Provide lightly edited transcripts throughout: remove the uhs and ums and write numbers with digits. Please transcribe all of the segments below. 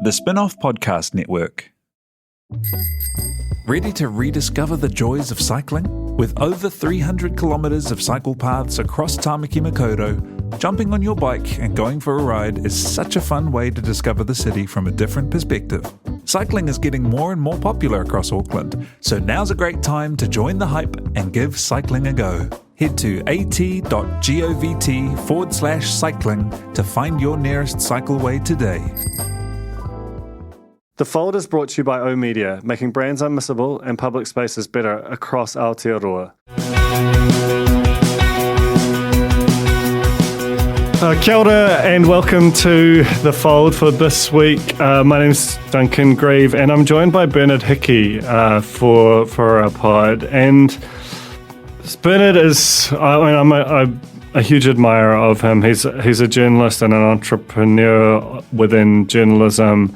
The Spin-Off Podcast Network. Ready to rediscover the joys of cycling? With over 300 kilometres of cycle paths across Tāmaki Makaurau, jumping on your bike and going for a ride is such a fun way to discover the city from a different perspective. Cycling is getting more and more popular across Auckland, so now's a great time to join the hype and give cycling a go. Head to at.govt/cycling to find your nearest cycleway today. The Fold is brought to you by O-Media, making brands unmissable and public spaces better across Aotearoa. Kia ora and welcome to The Fold for this week. My name's Duncan Greive and I'm joined by Bernard Hickey for our pod. And Bernard is, I'm a huge admirer of him. He's a journalist and an entrepreneur within journalism.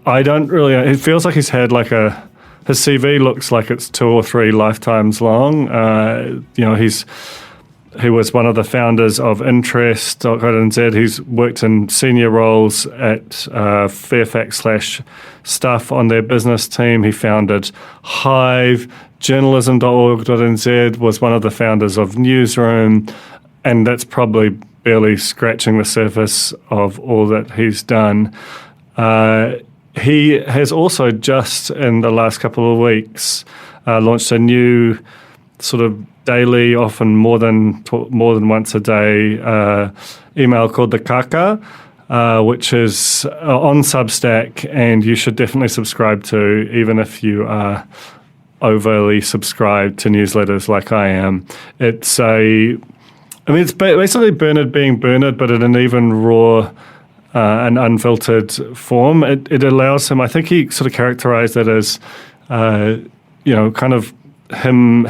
It feels like he's had his CV looks like it's 2 or 3 lifetimes long. He was one of the founders of Interest.co.nz. He's worked in senior roles at Fairfax/Stuff on their business team. He founded Hive, journalism.org.nz, was one of the founders of Newsroom, and that's probably barely scratching the surface of all that he's done. He has also just in the last couple of weeks launched a new sort of daily, often more than once a day, email called the Kaka, which is on Substack, and you should definitely subscribe to, even if you are overly subscribed to newsletters like I am. It's basically Bernard being Bernard, but in an even raw and unfiltered form. It allows him, I think he sort of characterized it as, kind of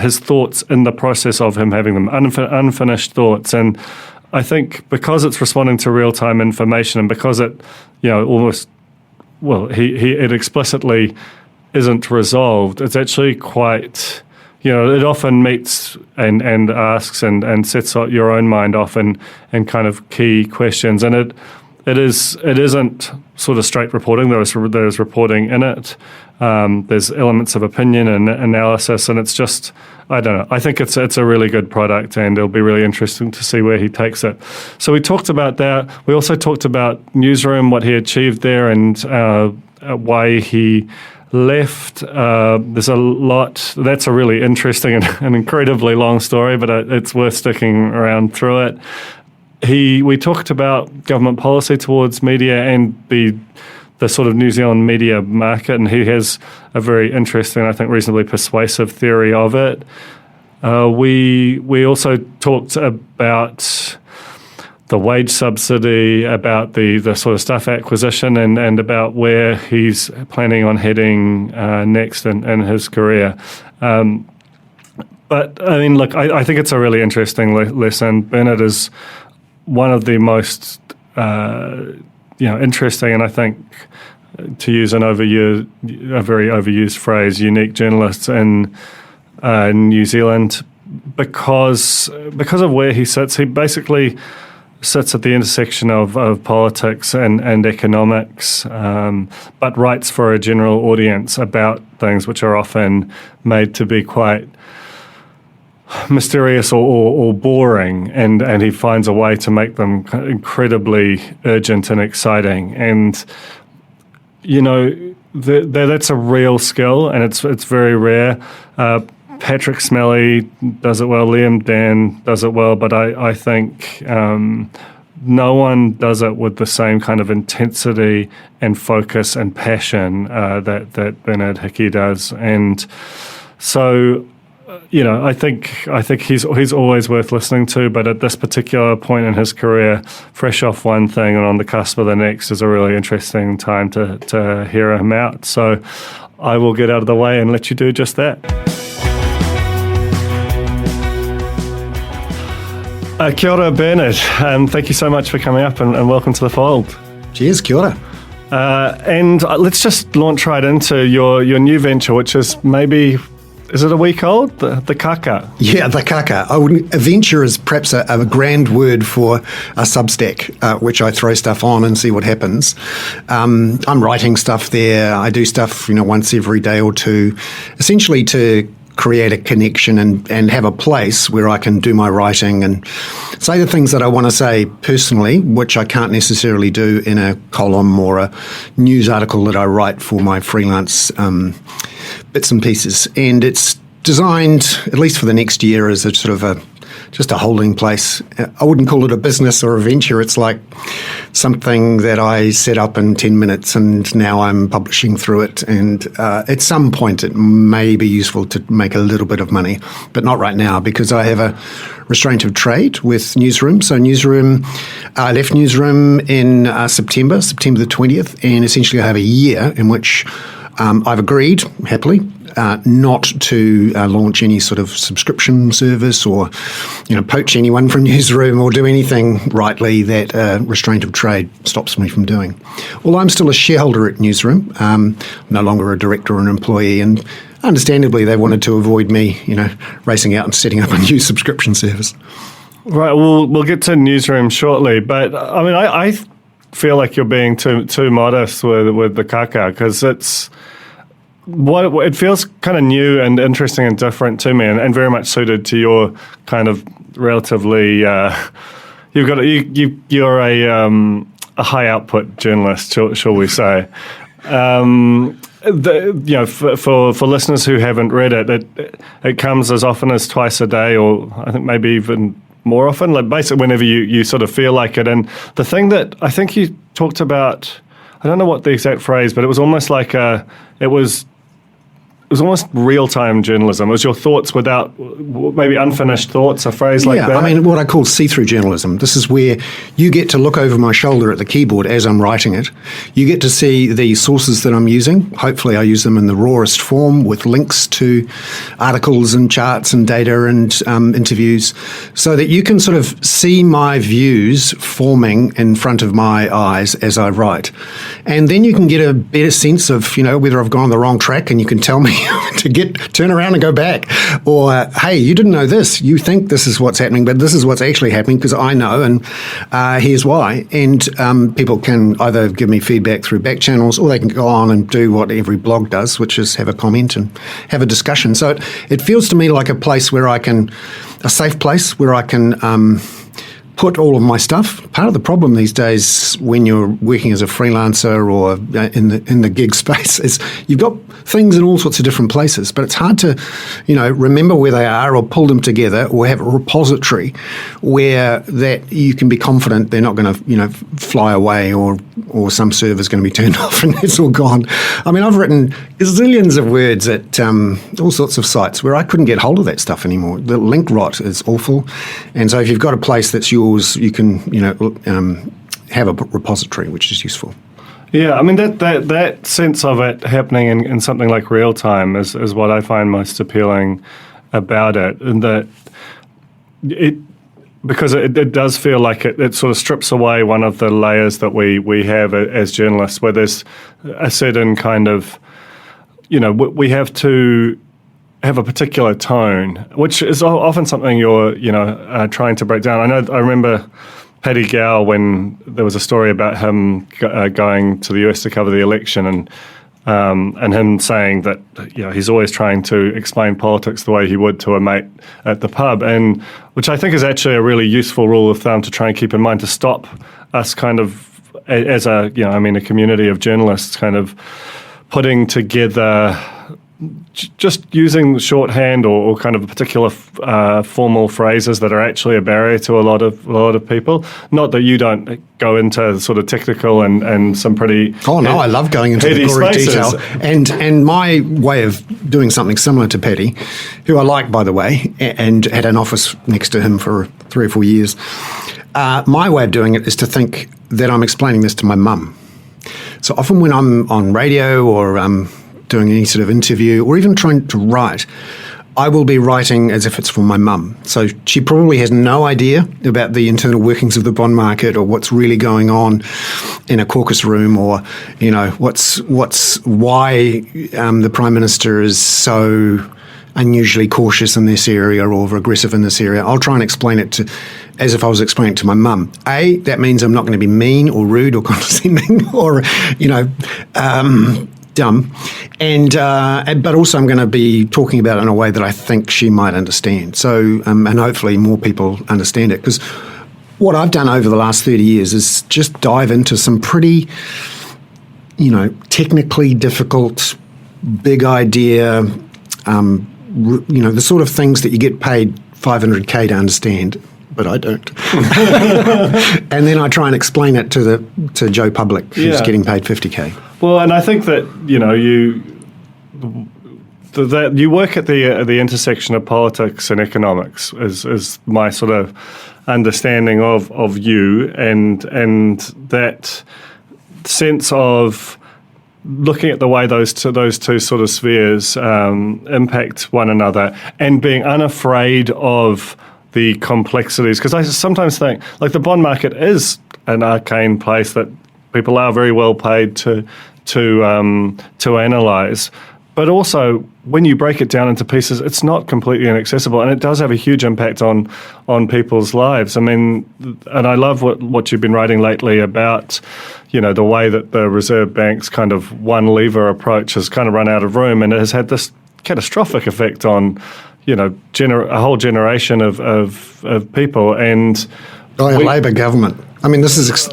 his thoughts in the process of him having them, unfinished thoughts. And I think because it's responding to real-time information and because it, it explicitly isn't resolved, it's actually quite, it often meets and asks and sets your own mind off in kind of key questions. And it isn't sort of straight reporting. There's reporting in it. There's elements of opinion and analysis, and it's just, I don't know. I think it's a really good product, and it'll be really interesting to see where he takes it. So we talked about that. We also talked about Newsroom, what he achieved there, and why he left. There's a lot. That's a really interesting and incredibly long story, but it's worth sticking around through it. We talked about government policy towards media and the sort of New Zealand media market, and he has a very interesting, I think, reasonably persuasive theory of it. We also talked about the wage subsidy, about the sort of staff acquisition, and about where he's planning on heading next in his career. But I mean, look, I think it's a really interesting lesson. Bernard is one of the most, interesting, and I think, to use a very overused phrase, unique journalists in New Zealand, because of where he sits. He basically sits at the intersection of politics and economics, but writes for a general audience about things which are often made to be quite mysterious or boring, and he finds a way to make them incredibly urgent and exciting. And that's a real skill, and it's very rare. Patrick Smelly does it well, Liam Dan does it well, but I think no one does it with the same kind of intensity and focus and passion that Bernard Hickey does. And so I think he's always worth listening to, but at this particular point in his career, fresh off one thing and on the cusp of the next, is a really interesting time to hear him out. So I will get out of the way and let you do just that. Kia ora, Bernard. Thank you so much for coming up and welcome to The Fold. Cheers, kia ora. And let's just launch right into your new venture, which is maybe is it a week old? The kaka. Yeah, the kaka. A venture is perhaps a grand word for a Substack, which I throw stuff on and see what happens. I'm writing stuff there. I do stuff, once every day or two, essentially to create a connection and have a place where I can do my writing and say the things that I want to say personally, which I can't necessarily do in a column or a news article that I write for my freelance bits and pieces. And it's designed, at least for the next year, as a sort of just a holding place. I wouldn't call it a business or a venture. It's like something that I set up in 10 minutes and now I'm publishing through it. And at some point it may be useful to make a little bit of money, but not right now because I have a restraint of trade with Newsroom. So I left Newsroom in September the 20th, and essentially I have a year in which I've agreed, happily, not to launch any sort of subscription service or, poach anyone from Newsroom or do anything rightly that restraint of trade stops me from doing. Well, I'm still a shareholder at Newsroom, no longer a director or an employee, and understandably they wanted to avoid me, racing out and setting up a new subscription service. Right, we'll get to Newsroom shortly, but I feel like you're being too modest with the kaka because it feels kind of new and interesting and different to me, and very much suited to your kind of relatively. You're a high output journalist, shall we say? For listeners who haven't read it comes as often as twice a day, or I think maybe even more often, like basically whenever you sort of feel like it. And the thing that I think you talked about, I don't know what the exact phrase, but it was almost like it was almost real-time journalism. It was your thoughts without, maybe unfinished thoughts, a phrase like that. Yeah, I mean, what I call see-through journalism. This is where you get to look over my shoulder at the keyboard as I'm writing it. You get to see the sources that I'm using. Hopefully I use them in the rawest form with links to articles and charts and data and interviews so that you can sort of see my views forming in front of my eyes as I write. And then you can get a better sense of, whether I've gone on the wrong track, and you can tell me to turn around and go back. Or, hey, you didn't know this. You think this is what's happening, but this is what's actually happening because I know, and here's why. And people can either give me feedback through back channels, or they can go on and do what every blog does, which is have a comment and have a discussion. So it feels to me like a place where a safe place where I can put all of my stuff. Part of the problem these days when you're working as a freelancer or in the gig space is you've got things in all sorts of different places, but it's hard to, remember where they are or pull them together or have a repository where that you can be confident they're not going to, fly away or some server's going to be turned off and it's all gone. I mean, I've written zillions of words at all sorts of sites where I couldn't get hold of that stuff anymore. The link rot is awful. And so if you've got a place that's yours, you can, have a repository, which is useful. Yeah, I mean, that sense of it happening in something like real time is what I find most appealing about it, and that because it does feel like it sort of strips away one of the layers that we have as journalists, where there's a certain kind of, we have to have a particular tone, which is often something you're, trying to break down. I remember Paddy Gow, when there was a story about him going to the US to cover the election, and him saying that he's always trying to explain politics the way he would to a mate at the pub, and which I think is actually a really useful rule of thumb to try and keep in mind to stop us kind of as a community of journalists kind of putting together. Just using shorthand or kind of particular formal phrases that are actually a barrier to a lot of people. Not that you don't go into sort of technical and some pretty I love going into the gory detail. And my way of doing something similar to Paddy, who I like, by the way, and had an office next to him for 3 or 4 years. My way of doing it is to think that I'm explaining this to my mum. So often when I'm on radio or doing any sort of interview or even trying to write, I will be writing as if it's for my mum. So she probably has no idea about the internal workings of the bond market or what's really going on in a caucus room or, why the Prime Minister is so unusually cautious in this area or aggressive in this area, I'll try and explain it as if I was explaining it to my mum. That means I'm not going to be mean or rude or condescending or, dumb. But also I'm going to be talking about it in a way that I think she might understand. So, and hopefully more people understand it. Because what I've done over the last 30 years is just dive into some pretty, technically difficult, big idea, the sort of things that you get paid $500K to understand, but I don't. And then I try and explain it to Joe Public, who's getting paid $50K. Well, and I think that, that you work at the intersection of politics and economics is my sort of understanding of you, and that sense of looking at the way those two sort of spheres impact one another, and being unafraid of the complexities. Because I sometimes think, like, the bond market is an arcane place that people are very well paid to analyse. But also, when you break it down into pieces, it's not completely inaccessible, and it does have a huge impact on people's lives. I mean, and I love what you've been writing lately about, the way that the Reserve Bank's kind of one lever approach has kind of run out of room, and it has had this catastrophic effect on, a whole generation of people. And by a Labor government. I mean, this is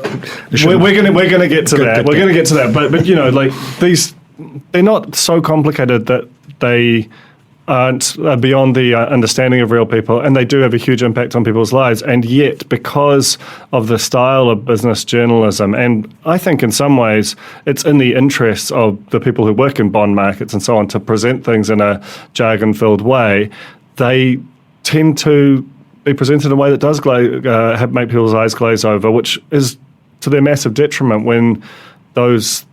we're going to get to that. We're going to get to that. But like these. They're not so complicated that they aren't beyond the understanding of real people, and they do have a huge impact on people's lives. And yet, because of the style of business journalism, and I think in some ways it's in the interests of the people who work in bond markets and so on to present things in a jargon-filled way, they tend to be presented in a way that does make people's eyes glaze over, which is to their massive detriment when those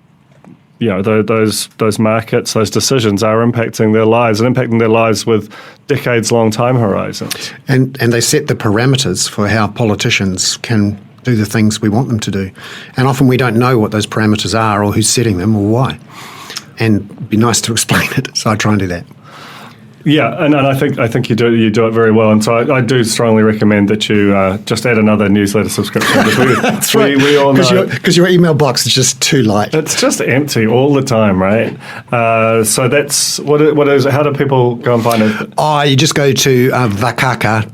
markets, those decisions are impacting their lives and impacting their lives with decades-long time horizons. And they set the parameters for how politicians can do the things we want them to do. And often we don't know what those parameters are or who's setting them or why. And it'd be nice to explain it, so I try and do that. Yeah, and I think you do it very well, and so I do strongly recommend that you just add another newsletter subscription. That's right. We all know because your email box is just too light. It's just empty all the time, right? So that's what is it? How do people go and find it? You just go to thekaka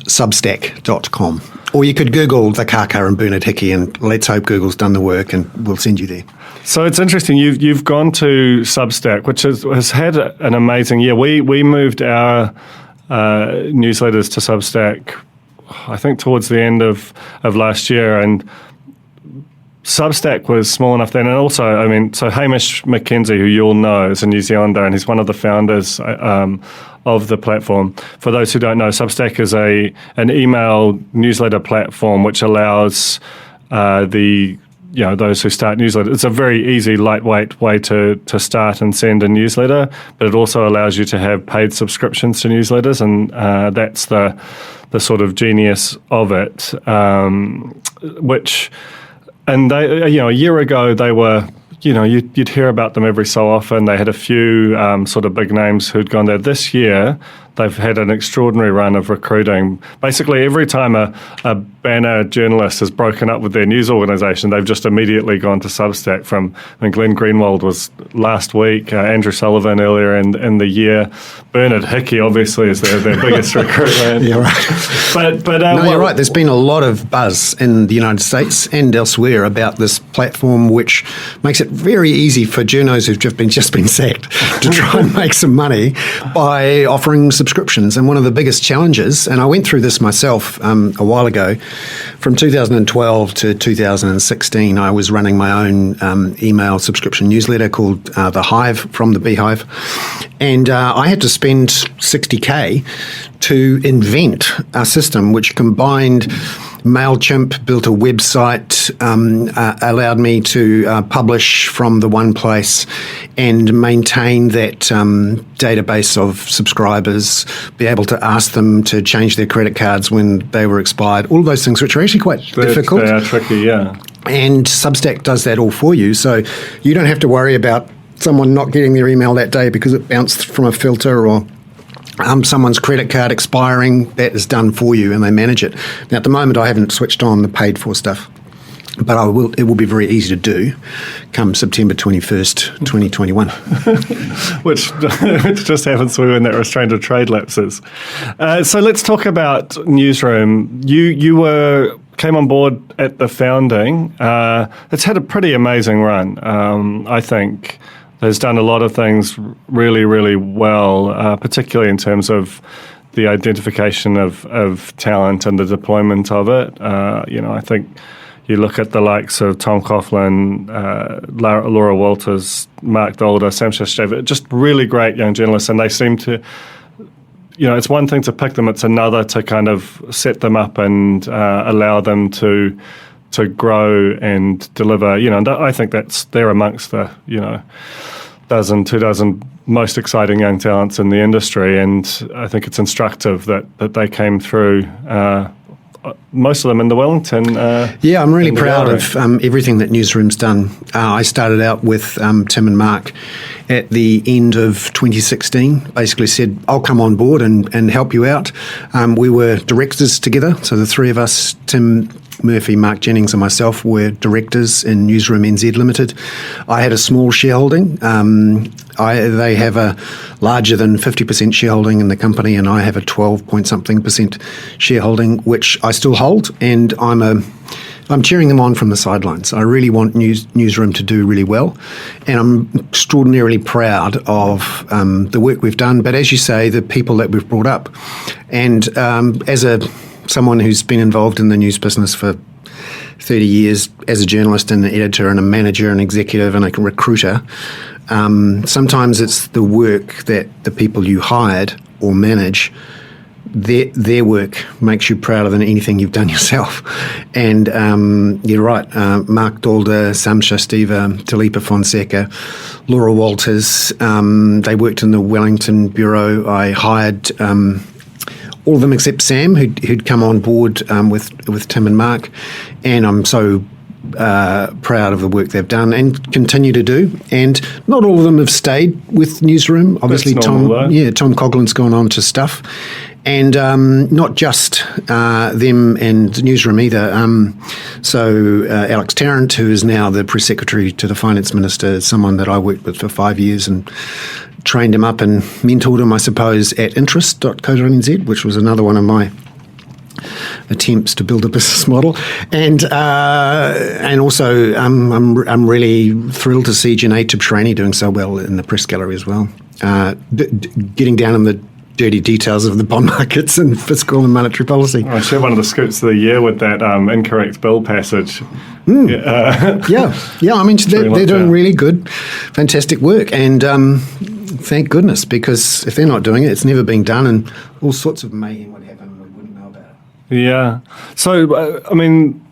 .substack.com. Or you could Google the Kaka and Bernard Hickey, and let's hope Google's done the work, and we'll send you there. So it's interesting. You've gone to Substack, which has had an amazing year. We moved our newsletters to Substack, I think, towards the end of last year, and Substack was small enough then. And also, I mean, so Hamish McKenzie, who you'll know, is a New Zealander, and he's one of the founders of the platform. For those who don't know, Substack is an email newsletter platform which allows those who start newsletters. It's a very easy, lightweight way to start and send a newsletter, but it also allows you to have paid subscriptions to newsletters, and that's the sort of genius of it. And they, a year ago they were, you'd hear about them every so often. They had a few sort of big names who'd gone there. This year, they've had an extraordinary run of recruiting. Basically, every time a banner journalist has broken up with their news organisation, they've just immediately gone to Substack. Glenn Greenwald was last week, Andrew Sullivan earlier in the year. Bernard Hickey, obviously, is their biggest recruitment. You're right. But you're right. There's been a lot of buzz in the United States and elsewhere about this platform, which makes it very easy for journos who've just been sacked to try and make some money by offering subscriptions. And one of the biggest challenges, and I went through this myself a while ago, from 2012 to 2016, I was running my own email subscription newsletter called The Hive, from the Beehive. And I had to spend $60K to invent a system which combined MailChimp, built a website, allowed me to publish from the one place and maintain that database of subscribers, be able to ask them to change their credit cards when they were expired, all of those things, which are actually quite difficult. They are tricky, yeah. And Substack does that all for you, so you don't have to worry about someone not getting their email that day because it bounced from a filter, or someone's credit card expiring. That is done for you, and they manage it. Now, at the moment, I haven't switched on the paid-for stuff, but it will be very easy to do come September 21st, 2021. which just happens when that restraint of trade lapses. So let's talk about Newsroom. You came on board at the founding. It's had a pretty amazing run, I think. Has done a lot of things really, really well, particularly in terms of the identification of talent and the deployment of it. I think you look at the likes of Tom Coughlin, Laura Walters, Mark Dolder, Sam Shasteva, just really great young journalists, and they seem to, it's one thing to pick them, it's another to kind of set them up and allow them to grow and deliver, and I think they're amongst the, two dozen most exciting young talents in the industry, and I think it's instructive that they came through, most of them in the Wellington. I'm really proud of everything that Newsroom's done. I started out with Tim and Mark at the end of 2016, basically said, I'll come on board and help you out. We were directors together, so the three of us, Tim Murphy, Mark Jennings and myself, were directors in Newsroom NZ Limited. I had a small shareholding. They have a larger than 50% shareholding in the company, and I have a 12-point-something% shareholding, which I still hold, and I'm cheering them on from the sidelines. I really want Newsroom to do really well, and I'm extraordinarily proud of the work we've done, but as you say, the people that we've brought up. And as someone who's been involved in the news business for 30 years as a journalist and an editor and a manager and executive and a recruiter, sometimes it's the work that the people you hired or manage, their work makes you prouder than anything you've done yourself. And you're right, Mark Dolder, Sam Shasteva, Talipa Fonseca, Laura Walters, they worked in the Wellington Bureau. I hired all of them except Sam, who'd come on board with Tim and Mark, and I'm so proud of the work they've done and continue to do. And not all of them have stayed with Newsroom. Obviously, Tom Coughlin's gone on to Stuff, and not just them and Newsroom either. So Alex Tarrant, who is now the press secretary to the finance minister, is someone that I worked with for 5 years and trained him up and mentored him, I suppose, at interest.co.nz, which was another one of my attempts to build a business model. And also, I'm really thrilled to see Janae Tibshraeny doing so well in the press gallery as well, getting down in the dirty details of the bond markets and fiscal and monetary policy. I shared one of the scoops of the year with that incorrect bill passage. Yeah. I mean, they're doing really good, fantastic work, and thank goodness, because if they're not doing it, it's never been done, and all sorts of mayhem would happen we wouldn't know about. Yeah. So, I mean,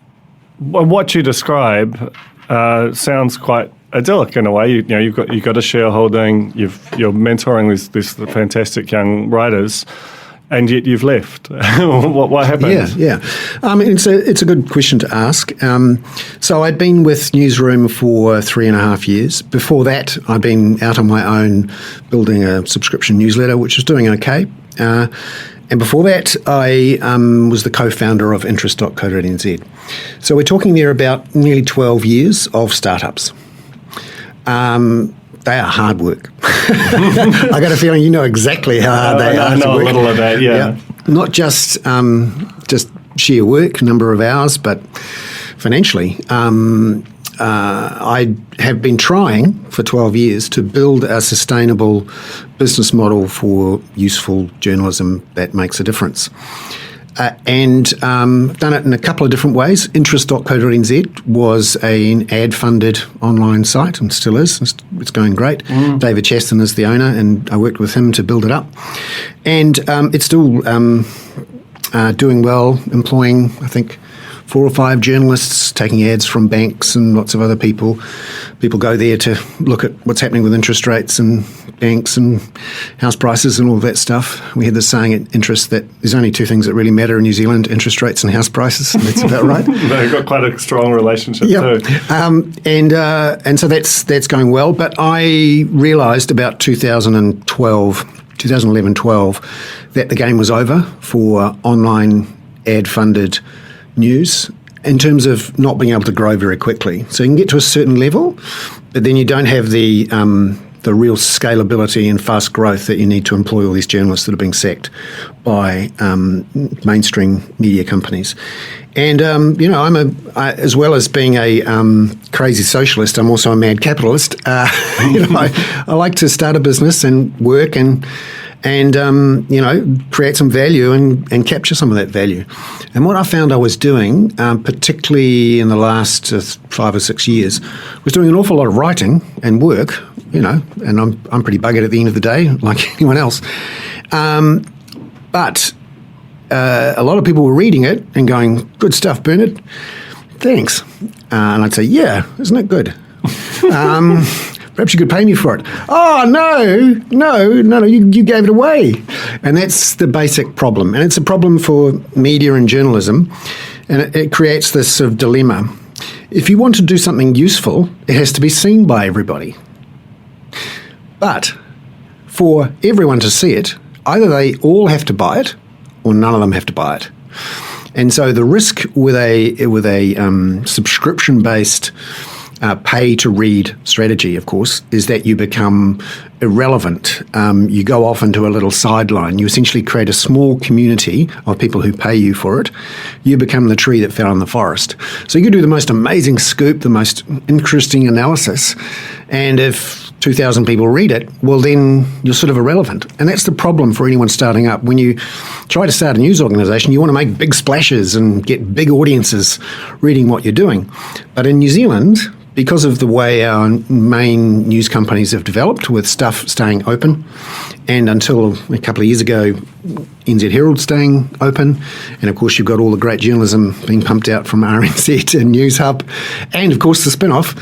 what you describe sounds quite idyllic in a way. You've got a shareholding. You're mentoring these fantastic young writers, and yet you've left. What happened? Yeah. It's a good question to ask. So I'd been with Newsroom for 3.5 years. Before that, I'd been out on my own building a subscription newsletter, which was doing okay. And before that, I was the co-founder of interest.co.nz. So we're talking there about nearly 12 years of startups. They are hard work. I got a feeling you know exactly how hard they are. I know a little of that, yeah. Not just sheer work, number of hours, but financially. I have been trying for 12 years to build a sustainable business model for useful journalism that makes a difference. And done it in a couple of different ways. Interest.co.nz was an ad-funded online site and still is. It's going great. David Chaston is the owner, and I worked with him to build it up. And it's still doing well, employing, I think, 4 or 5 journalists taking ads from banks and lots of other people. People go there to look at what's happening with interest rates and banks and house prices and all of that stuff. We had this saying at Interest that there's only 2 things that really matter in New Zealand, interest rates and house prices, and that's about right. They've got quite a strong relationship too. And so that's going well. But I realised about 2011-12, that the game was over for online ad-funded news in terms of not being able to grow very quickly. So you can get to a certain level, but then you don't have the real scalability and fast growth that you need to employ all these journalists that are being sacked by mainstream media companies. And, as well as being a crazy socialist, I'm also a mad capitalist. I like to start a business and work and create some value and capture some of that value. And what I found I was doing, particularly in the last 5 or 6 years, was doing an awful lot of writing and work, and I'm pretty buggered at the end of the day, like anyone else. But a lot of people were reading it and going, "Good stuff, Bernard. Thanks." And I'd say, "Yeah, isn't it good? Perhaps you could pay me for it." "Oh, no, you gave it away." And that's the basic problem. And it's a problem for media and journalism. And it creates this sort of dilemma. If you want to do something useful, it has to be seen by everybody. But for everyone to see it, either they all have to buy it or none of them have to buy it. And so the risk with a subscription-based pay-to-read strategy, of course, is that you become irrelevant. You go off into a little sideline. You essentially create a small community of people who pay you for it. You become the tree that fell in the forest. So you can do the most amazing scoop, the most interesting analysis, and if 2,000 people read it, well, then you're sort of irrelevant. And that's the problem for anyone starting up. When you try to start a news organisation, you want to make big splashes and get big audiences reading what you're doing. But in New Zealand, because of the way our main news companies have developed, with stuff staying open, and until a couple of years ago, NZ Herald staying open, and of course you've got all the great journalism being pumped out from RNZ and News Hub, and of course the spin-off,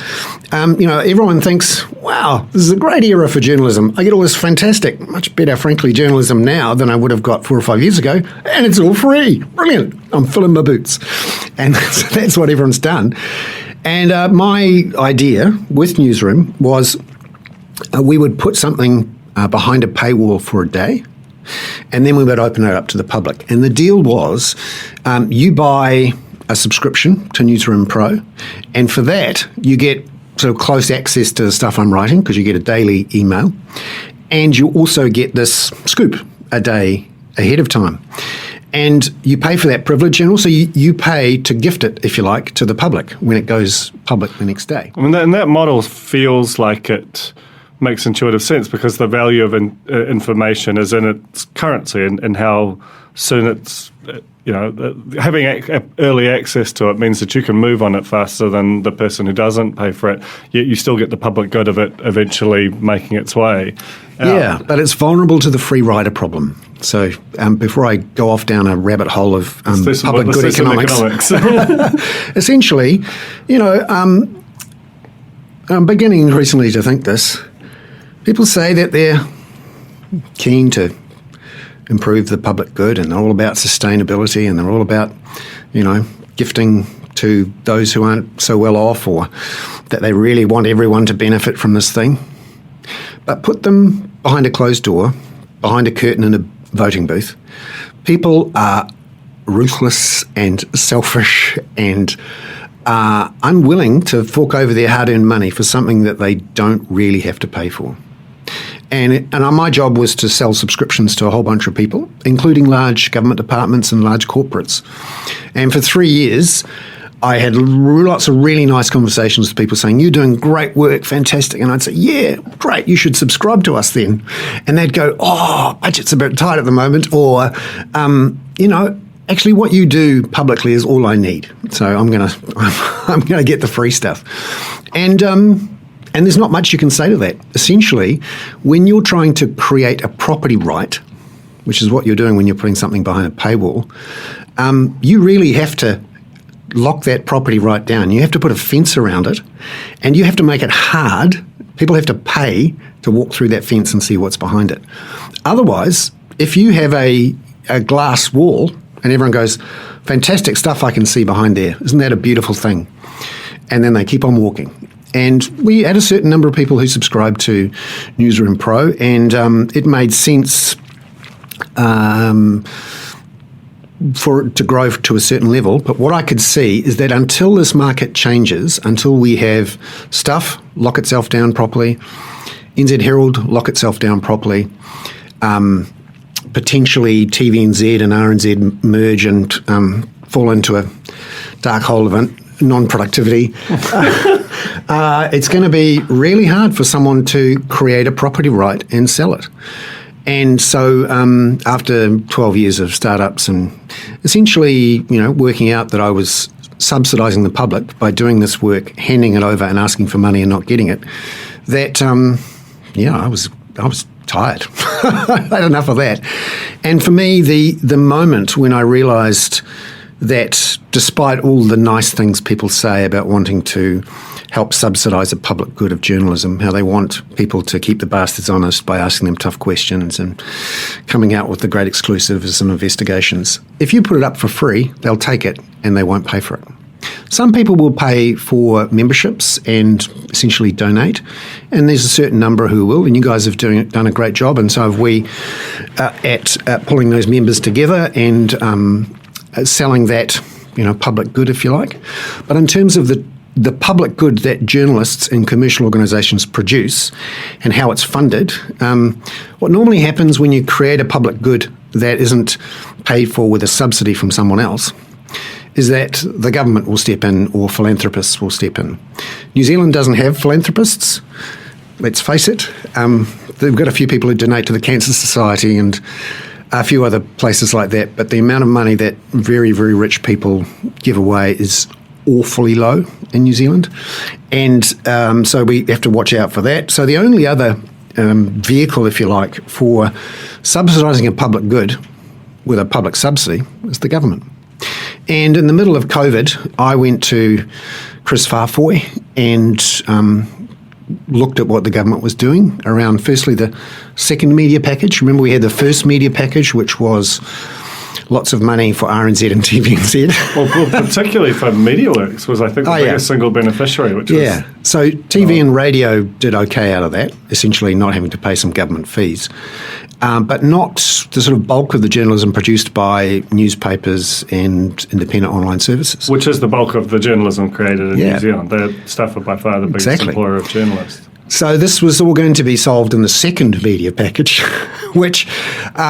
everyone thinks, wow, this is a great era for journalism. I get all this fantastic, much better, frankly, journalism now than I would have got 4 or 5 years ago, and it's all free. Brilliant. I'm filling my boots. And that's what everyone's done. And my idea with Newsroom was we would put something behind a paywall for a day, and then we would open it up to the public. And the deal was you buy a subscription to Newsroom Pro, and for that you get sort of close access to the stuff I'm writing because you get a daily email, and you also get this scoop a day ahead of time. And you pay for that privilege, and also you pay to gift it, if you like, to the public when it goes public the next day. I mean, that model feels like it makes intuitive sense because the value of information is in its currency and how soon it's, having early access to it means that you can move on it faster than the person who doesn't pay for it, yet you still get the public good of it eventually making its way out. Yeah, but it's vulnerable to the free rider problem. So before I go off down a rabbit hole of public good economics. Essentially, I'm beginning recently to think this. People say that they're keen to improve the public good, and they're all about sustainability, and they're all about, gifting to those who aren't so well off, or that they really want everyone to benefit from this thing. But put them behind a closed door, behind a curtain in a voting booth. People are ruthless and selfish and are unwilling to fork over their hard-earned money for something that they don't really have to pay for. And my job was to sell subscriptions to a whole bunch of people, including large government departments and large corporates. And for 3 years, I had lots of really nice conversations with people saying, "You're doing great work, fantastic." And I'd say, "Yeah, great, you should subscribe to us then." And they'd go, "Oh, budget's a bit tight at the moment," or, "Actually, what you do publicly is all I need. So I'm gonna get the free stuff." And there's not much you can say to that. Essentially, when you're trying to create a property right, which is what you're doing when you're putting something behind a paywall, you really have to lock that property right down. You have to put a fence around it, and you have to make it hard. People have to pay to walk through that fence and see what's behind it. Otherwise, if you have a glass wall and everyone goes, fantastic stuff I can see behind there, isn't that a beautiful thing? And then they keep on walking. And we had a certain number of people who subscribed to Newsroom Pro, and it made sense for it to grow to a certain level. But what I could see is that until this market changes, until we have Stuff lock itself down properly, NZ Herald lock itself down properly, potentially TVNZ and RNZ merge and fall into a dark hole of non-productivity, it's going to be really hard for someone to create a property right and sell it. And so after 12 years of startups and essentially, working out that I was subsidising the public by doing this work, handing it over and asking for money and not getting it, that, I was tired. I had enough of that. And for me, the moment when I realised that despite all the nice things people say about wanting to help subsidise the public good of journalism, how they want people to keep the bastards honest by asking them tough questions and coming out with the great exclusives and investigations. If you put it up for free, they'll take it and they won't pay for it. Some people will pay for memberships and essentially donate, and there's a certain number who will, and you guys have done a great job, and so have we at pulling those members together and selling that public good, if you like. But in terms of the public good that journalists and commercial organisations produce and how it's funded, what normally happens when you create a public good that isn't paid for with a subsidy from someone else is that the government will step in or philanthropists will step in. New Zealand doesn't have philanthropists, let's face it. They've got a few people who donate to the Cancer Society and a few other places like that, but the amount of money that very, very rich people give away is awfully low in New Zealand. And so we have to watch out for that. So the only other vehicle, if you like, for subsidising a public good with a public subsidy is the government. And in the middle of COVID, I went to Chris Farfoy and looked at what the government was doing around, firstly, the second media package. Remember, we had the first media package, which was lots of money for RNZ and TVNZ. Well, particularly for MediaWorks was, I think, the biggest single beneficiary. Which was, so TV and radio did okay out of that, essentially not having to pay some government fees, but not the sort of bulk of the journalism produced by newspapers and independent online services. Which is the bulk of the journalism created in New Zealand. They're Stuff are by far the biggest employer of journalists. So this was all going to be solved in the second media package, which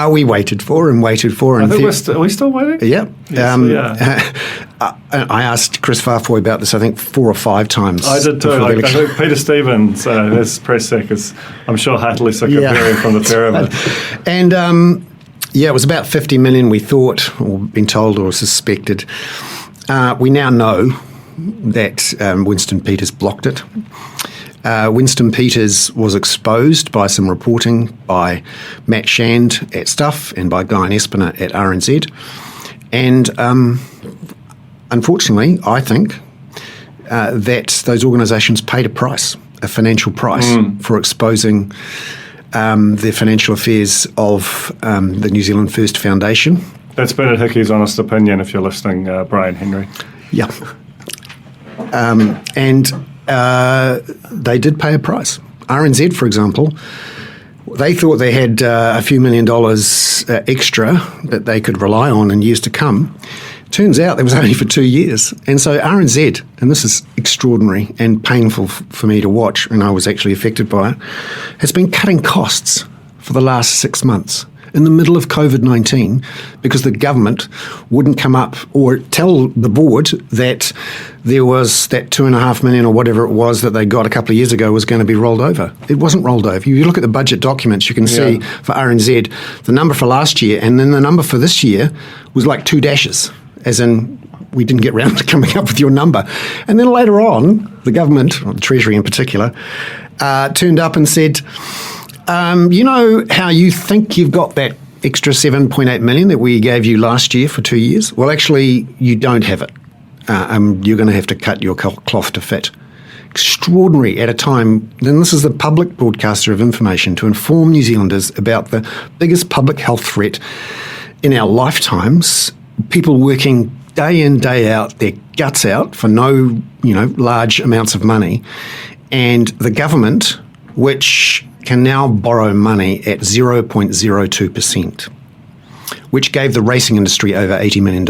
we waited for. And I think are we still waiting? Yeah. Yes, I asked Chris Farfoy about this, I think, 4 or 5 times. I did too. I think Peter Stevens, his press sec, is, I'm sure, heartily sick of hearing from the pair of us. And, it was about 50 million, we thought, or been told or suspected. We now know that Winston Peters blocked it. Winston Peters was exposed by some reporting by Matt Shand at Stuff and by Guy Espiner at RNZ. And unfortunately, I think that those organisations paid a financial price for exposing the financial affairs of the New Zealand First Foundation. That's Bernard Hickey's honest opinion, if you're listening, Brian Henry. Yeah. They did pay a price. RNZ, for example, they thought they had a few $1 million extra that they could rely on in years to come. Turns out it was only for 2 years. And so RNZ, and this is extraordinary and painful for me to watch, and I was actually affected by it, has been cutting costs for the last 6 months in the middle of COVID-19 because the government wouldn't come up or tell the board that there was that $2.5 million or whatever it was that they got a couple of years ago was going to be rolled over. It wasn't rolled over. If you look at the budget documents, you can see for RNZ, the number for last year and then the number for this year was like 2 dashes, as in we didn't get round to coming up with your number. And then later on, the government, or the Treasury in particular, turned up and said, you know how you think you've got that extra 7.8 million that we gave you last year for 2 years? Well, actually, you don't have it. you're going to have to cut your cloth to fit. Extraordinary at a time, then this is the public broadcaster of information to inform New Zealanders about the biggest public health threat in our lifetimes, people working day in, day out, their guts out for no, large amounts of money, and the government, which can now borrow money at 0.02%, which gave the racing industry over $80 million,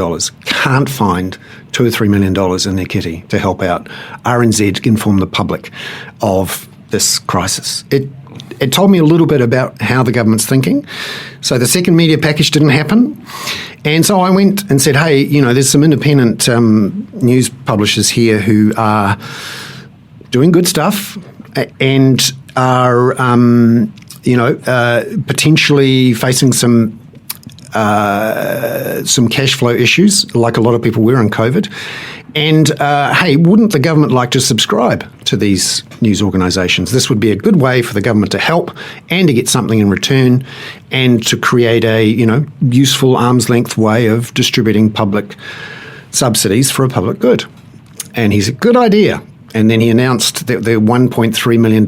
can't find $2 or $3 million in their kitty to help out RNZ inform the public of this crisis. It told me a little bit about how the government's thinking. So the second media package didn't happen. And so I went and said, hey, there's some independent news publishers here who are doing good stuff and are, potentially facing some cash flow issues, like a lot of people were in COVID. And, hey, wouldn't the government like to subscribe to these news organisations? This would be a good way for the government to help and to get something in return and to create a, useful arm's length way of distributing public subsidies for a public good. And he said, good idea. And then he announced that the $1.3 million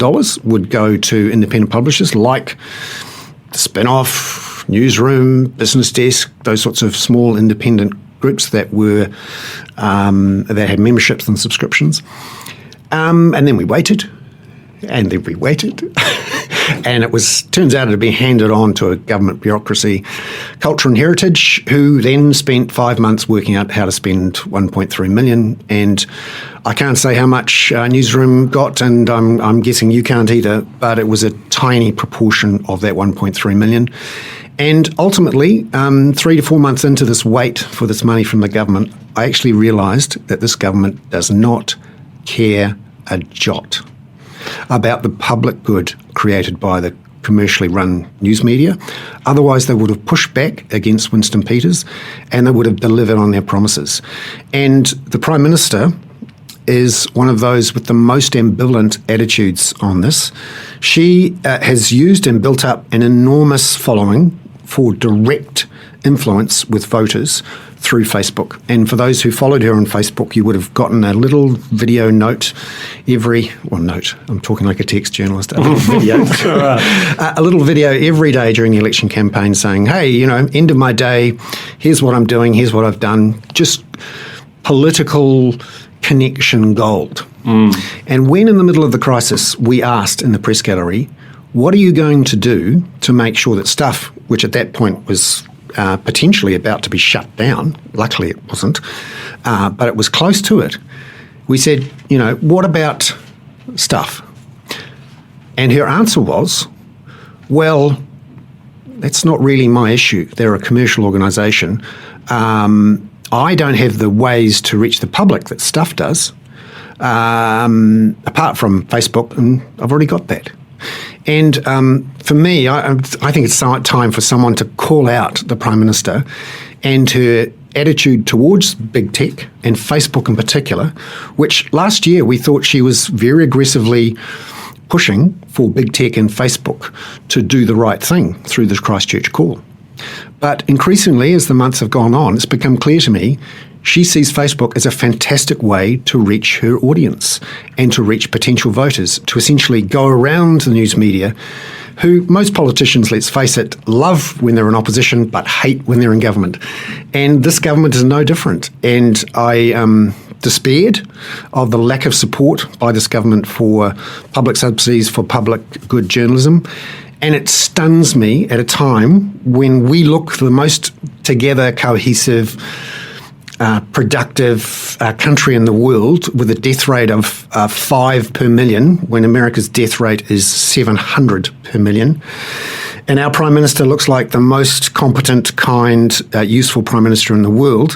would go to independent publishers like Spin-Off, Newsroom, Business Desk, those sorts of small independent groups that were that had memberships and subscriptions. And then we waited, and then we waited. And it turns out it had been handed on to a government bureaucracy, Culture and Heritage, who then spent 5 months working out how to spend $1.3 million. And I can't say how much Newsroom got, and I'm guessing you can't either, but it was a tiny proportion of that $1.3 million. And ultimately, 3 to 4 months into this wait for this money from the government, I actually realised that this government does not care a jot about the public good created by the commercially run news media. Otherwise, they would have pushed back against Winston Peters and they would have delivered on their promises. And the Prime Minister is one of those with the most ambivalent attitudes on this. She has used and built up an enormous following for direct influence with voters through Facebook. And for those who followed her on Facebook, you would have gotten a little video note I'm talking like a text journalist, a little video, a little video every day during the election campaign saying, hey, end of my day, here's what I'm doing, here's what I've done, just political connection gold. And when in the middle of the crisis, we asked in the press gallery, what are you going to do to make sure that Stuff, which at that point was potentially about to be shut down, luckily it wasn't, but it was close to it. We said, what about Stuff? And her answer was, well, that's not really my issue. They're a commercial organisation. I don't have the ways to reach the public that Stuff does, apart from Facebook, and I've already got that. And for me, I think it's time for someone to call out the Prime Minister and her attitude towards big tech and Facebook in particular, which last year we thought she was very aggressively pushing for big tech and Facebook to do the right thing through this Christchurch call. But increasingly, as the months have gone on, it's become clear to me she sees Facebook as a fantastic way to reach her audience and to reach potential voters, to essentially go around the news media, who most politicians, let's face it, love when they're in opposition but hate when they're in government. And this government is no different. And I despaired of the lack of support by this government for public subsidies for public good journalism. And it stuns me at a time when we look the most together, cohesive, productive country in the world with a death rate of 5 per million, when America's death rate is 700 per million. And our Prime Minister looks like the most competent, kind, useful Prime Minister in the world,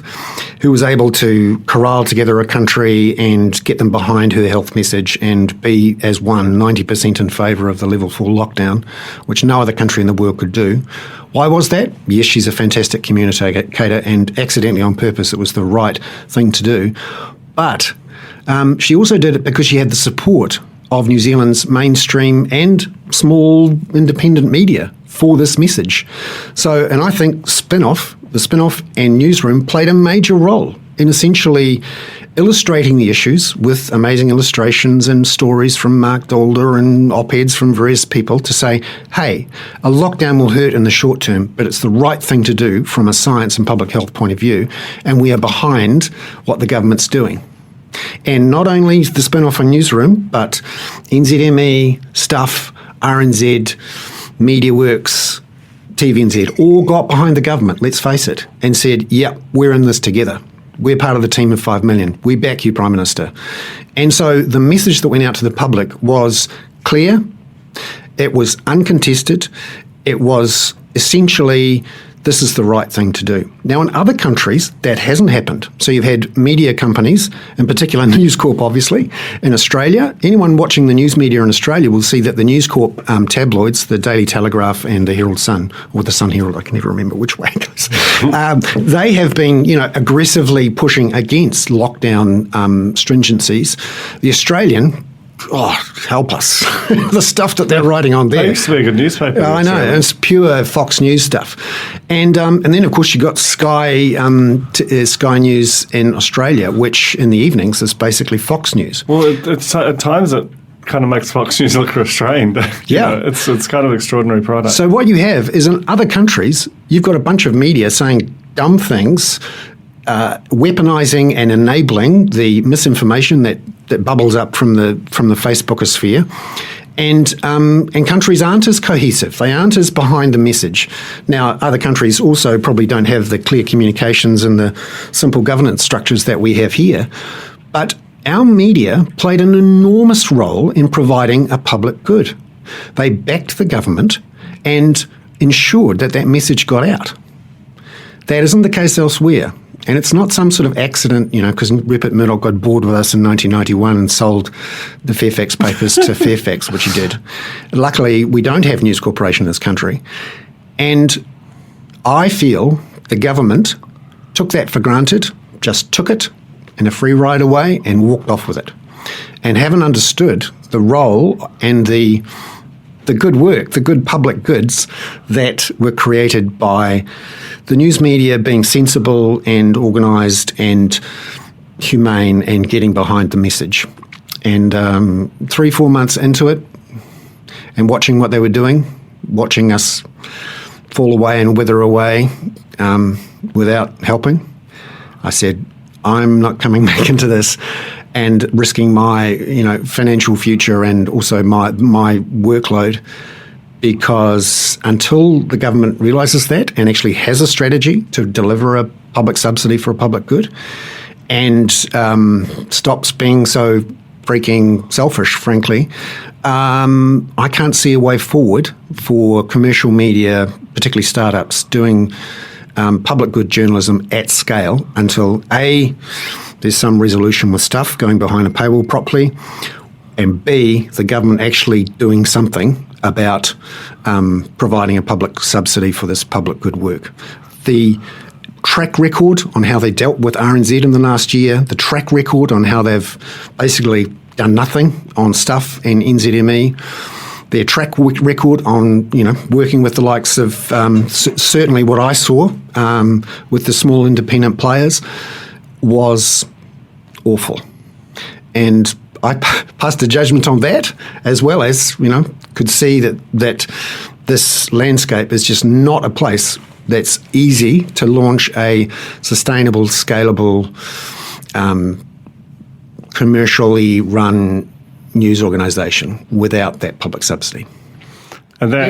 who was able to corral together a country and get them behind her health message and be, as one, 90% in favour of the level 4 lockdown, which no other country in the world could do. Why was that? Yes, she's a fantastic communicator, and accidentally on purpose it was the right thing to do. But she also did it because she had the support of New Zealand's mainstream and small independent media for this message. So, and I think the Spin-Off and Newsroom played a major role in essentially illustrating the issues with amazing illustrations and stories from Mark Dolder and op-eds from various people to say, hey, a lockdown will hurt in the short term, but it's the right thing to do from a science and public health point of view, and we are behind what the government's doing. And not only the spin-off on Newsroom, but NZME, Stuff, RNZ, MediaWorks, TVNZ, all got behind the government, let's face it, and said, yeah, we're in this together. We're part of the team of 5 million. We back you, Prime Minister. And so the message that went out to the public was clear. It was uncontested. It was essentially, this is the right thing to do. Now, in other countries, that hasn't happened. So you've had media companies, in particular News Corp, obviously, in Australia. Anyone watching the news media in Australia will see that the News Corp tabloids, the Daily Telegraph and the Herald Sun, or the Sun Herald, I can never remember which way it goes, they have been, aggressively pushing against lockdown stringencies. The Australian, help us. The stuff that they're writing on there. They used to be a good newspaper. I know. It's pure Fox News stuff. And then, of course, you've got Sky News in Australia, which in the evenings is basically Fox News. Well, it's at times it kind of makes Fox News look restrained. It's kind of extraordinary product. So what you have is in other countries, you've got a bunch of media saying dumb things, weaponising and enabling the misinformation that bubbles up from the Facebookosphere, and countries aren't as cohesive. They aren't as behind the message. Now, other countries also probably don't have the clear communications and the simple governance structures that we have here, but our media played an enormous role in providing a public good. They backed the government and ensured that message got out. That isn't the case elsewhere. And it's not some sort of accident, because Rupert Murdoch got bored with us in 1991 and sold the Fairfax papers to Fairfax, which he did. Luckily, we don't have News Corporation in this country. And I feel the government took that for granted, just took it in a free ride away and walked off with it, and haven't understood the role and the good work, the good public goods that were created by the news media being sensible and organised and humane and getting behind the message. And 3-4 months into it and watching what they were doing, watching us fall away and wither away without helping, I said, I'm not coming back into this and risking my financial future and also my workload, because until the government realises that and actually has a strategy to deliver a public subsidy for a public good and stops being so freaking selfish, frankly, I can't see a way forward for commercial media, particularly startups, doing public good journalism at scale until A, there's some resolution with Stuff going behind a paywall properly, and B, the government actually doing something about providing a public subsidy for this public good work. The track record on how they dealt with RNZ in the last year, the track record on how they've basically done nothing on Stuff and NZME, their track record on working with the likes of certainly what I saw with the small independent players was awful. And I passed a judgment on that, as well as, could see that this landscape is just not a place that's easy to launch a sustainable, scalable, commercially run news organisation without that public subsidy. And that,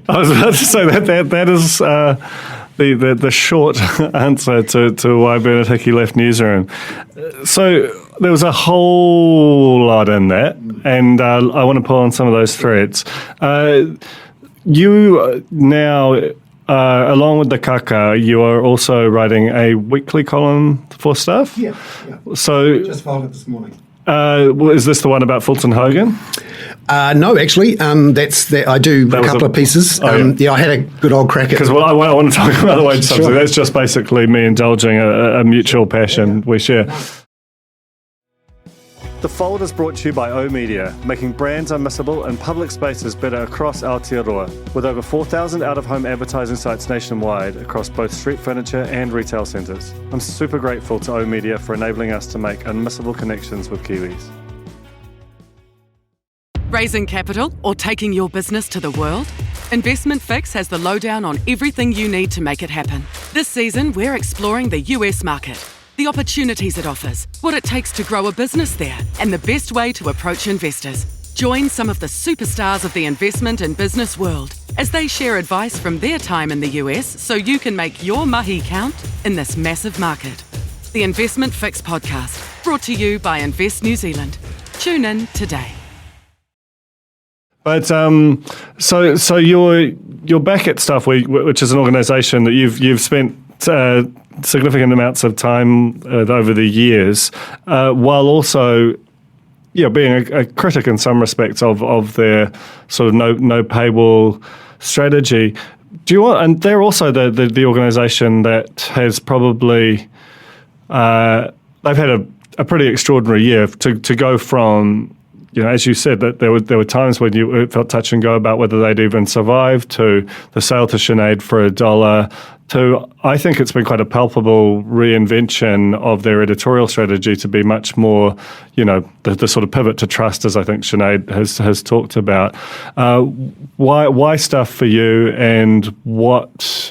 I was about to say that is the short answer to why Bernard Hickey left Newsroom. So there was a whole lot in that, and I want to pull on some of those threads. You now, along with the Kaka, you are also writing a weekly column for Stuff? Yeah. So just filed it this morning. Is this the one about Fulton Hogan? No, actually, I do a couple of pieces. I had a good old crack at it. Because I want to talk about the wage subsidy. Sure. That's just basically me indulging a mutual passion we share. The Fold is brought to you by O Media, making brands unmissable and public spaces better across Aotearoa, with over 4,000 out-of-home advertising sites nationwide across both street furniture and retail centres. I'm super grateful to O Media for enabling us to make unmissable connections with Kiwis. Raising capital or taking your business to the world? Investment Fix has the lowdown on everything you need to make it happen. This season, we're exploring the US market, the opportunities it offers, what it takes to grow a business there, and the best way to approach investors. Join some of the superstars of the investment and business world as they share advice from their time in the US so you can make your mahi count in this massive market. The Investment Fix podcast, brought to you by Invest New Zealand. Tune in today. But so you're back at Stuff, which is an organisation that you've spent significant amounts of time over the years, while also being a critic in some respects of their sort of no paywall strategy. And they're also the organisation that has probably they've had a pretty extraordinary year to go from. As you said, that there were times when it felt touch and go about whether they'd even survive, to the sale to Sinead for $1, to I think it's been quite a palpable reinvention of their editorial strategy to be much more, the sort of pivot to trust, as I think Sinead has talked about. Why Stuff for you, and what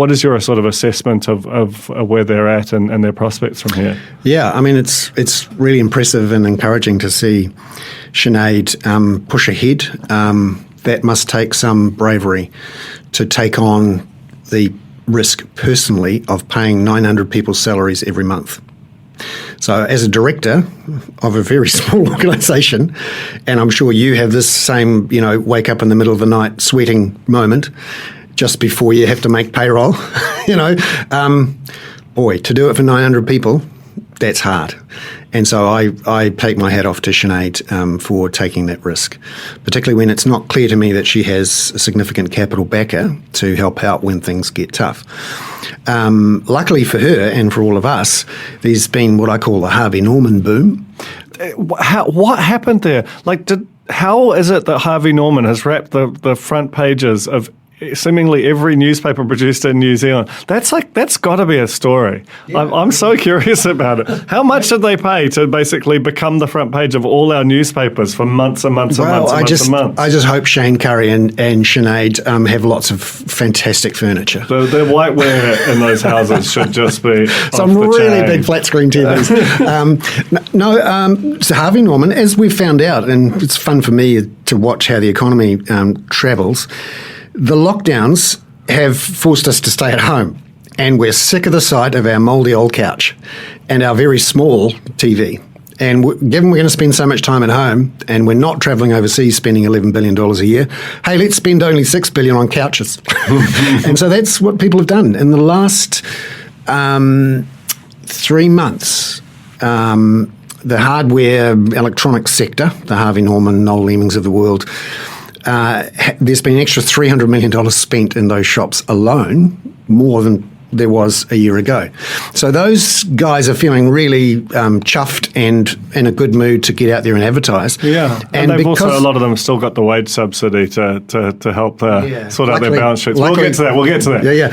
is your sort of assessment of where they're at and their prospects from here? Yeah, I mean, it's really impressive and encouraging to see Sinead push ahead. That must take some bravery to take on the risk personally of paying 900 people's salaries every month. So as a director of a very small organisation, and I'm sure you have this same, wake up in the middle of the night sweating moment just before you have to make payroll, boy, to do it for 900 people, that's hard. And so I take my hat off to Sinead for taking that risk, particularly when it's not clear to me that she has a significant capital backer to help out when things get tough. Luckily for her and for all of us, there's been what I call the Harvey Norman boom. What happened there? How is it that Harvey Norman has wrapped the front pages of seemingly every newspaper produced in New Zealand? That's got to be a story. Yeah. I'm so curious about it. How much did they pay to basically become the front page of all our newspapers for months and months and months and months? I just hope Shane Curry and Sinead have lots of fantastic furniture. The whiteware in those houses should just be some really big flat screen TVs. So Harvey Norman, as we found out, and it's fun for me to watch how the economy travels, the lockdowns have forced us to stay at home, and we're sick of the sight of our mouldy old couch and our very small TV. And given we're going to spend so much time at home and we're not travelling overseas spending $11 billion a year, hey, let's spend only $6 billion on couches. And so that's what people have done. In the last 3 months, the hardware electronics sector, the Harvey Norman, Noel Leemings of the world, there's been an extra $300 million spent in those shops alone, more than there was a year ago. So those guys are feeling really chuffed and in a good mood to get out there and advertise. Yeah, and they've also, a lot of them have still got the wage subsidy to help sort out their balance sheets. We'll get to that. Yeah.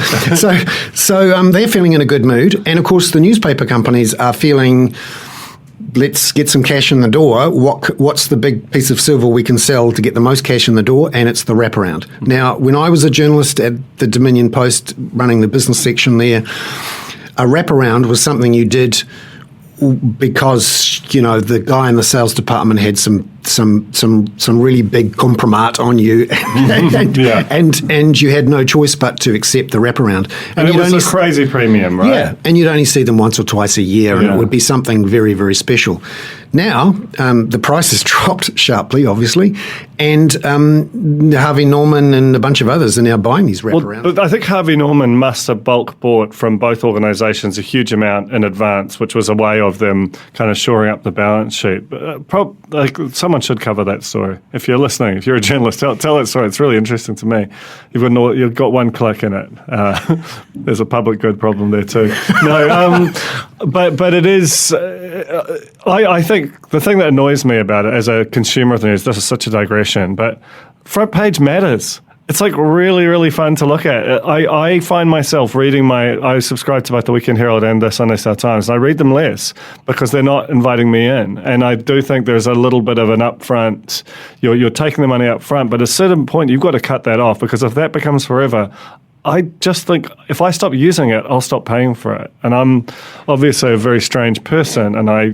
So they're feeling in a good mood. And of course, the newspaper companies are feeling, let's get some cash in the door. What's the big piece of silver we can sell to get the most cash in the door? And it's the wraparound. Now, when I was a journalist at the Dominion Post running the business section there, a wraparound was something you did because, the guy in the sales department had some really big compromat on you, and you had no choice but to accept the wraparound. And it was a crazy premium, right? Yeah, and you'd only see them once or twice a year, and it would be something very, very special. Now, the price has dropped sharply, obviously, and Harvey Norman and a bunch of others are now buying these wraparounds. But I think Harvey Norman must have bulk bought from both organisations a huge amount in advance, which was a way of them kind of shoring up the balance sheet. Someone someone should cover that story. If you're listening, if you're a journalist, tell that story. It's really interesting to me. You've got one click in it. There's a public good problem there too. No, but it is. I think the thing that annoys me about it as a consumer of the news, this is such a digression, but front page matters. It's like really, really fun to look at. I find myself reading I subscribe to both the Weekend Herald and the Sunday Star Times, and I read them less because they're not inviting me in. And I do think there's a little bit of an upfront, you're taking the money up front, but at a certain point you've got to cut that off, because if that becomes forever, I just think if I stop using it, I'll stop paying for it. And I'm obviously a very strange person, and I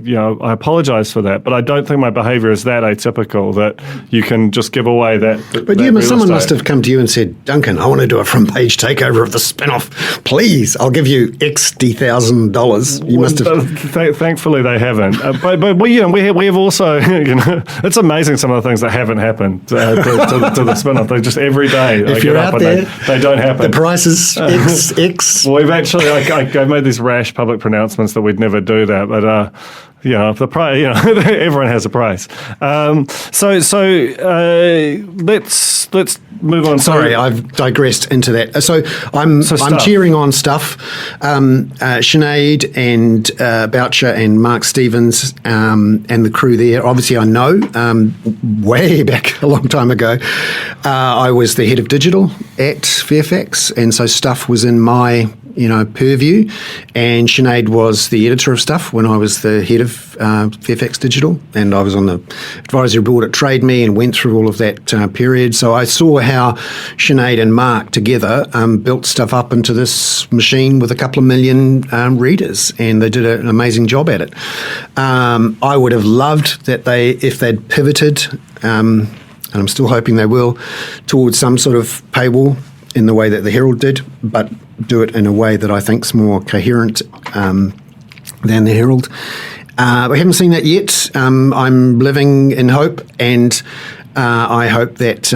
apologise for that. But I don't think my behaviour is that atypical that you can just give away that. But someone must have come to you and said, "Duncan, I want to do a front page takeover of the spin-off. Please, I'll give you $60,000." You must have. Thankfully, they haven't. But we have also it's amazing some of the things that haven't happened to the spin-off. They just every day if you're out there, they don't happen. Prices X. Well, we've actually I made these rash public pronouncements that we'd never do that, but the price. Everyone has a price. Let's move on. Sorry, I've digressed into that. So I'm cheering on stuff. Sinead and Boucher and Mark Stevens and the crew there. Obviously, I know way back a long time ago. I was the head of digital at Fairfax, and so stuff was in my purview, and Sinead was the editor of stuff when I was the head of Fairfax Digital, and I was on the advisory board at Trade Me and went through all of that period. So I saw how Sinead and Mark together built stuff up into this machine with a couple of million readers, and they did an amazing job at it. I would have loved that if they'd pivoted, and I'm still hoping they will, towards some sort of paywall in the way that the Herald did, but do it in a way that I think's more coherent than the Herald. We haven't seen that yet. I'm living in hope, and I hope that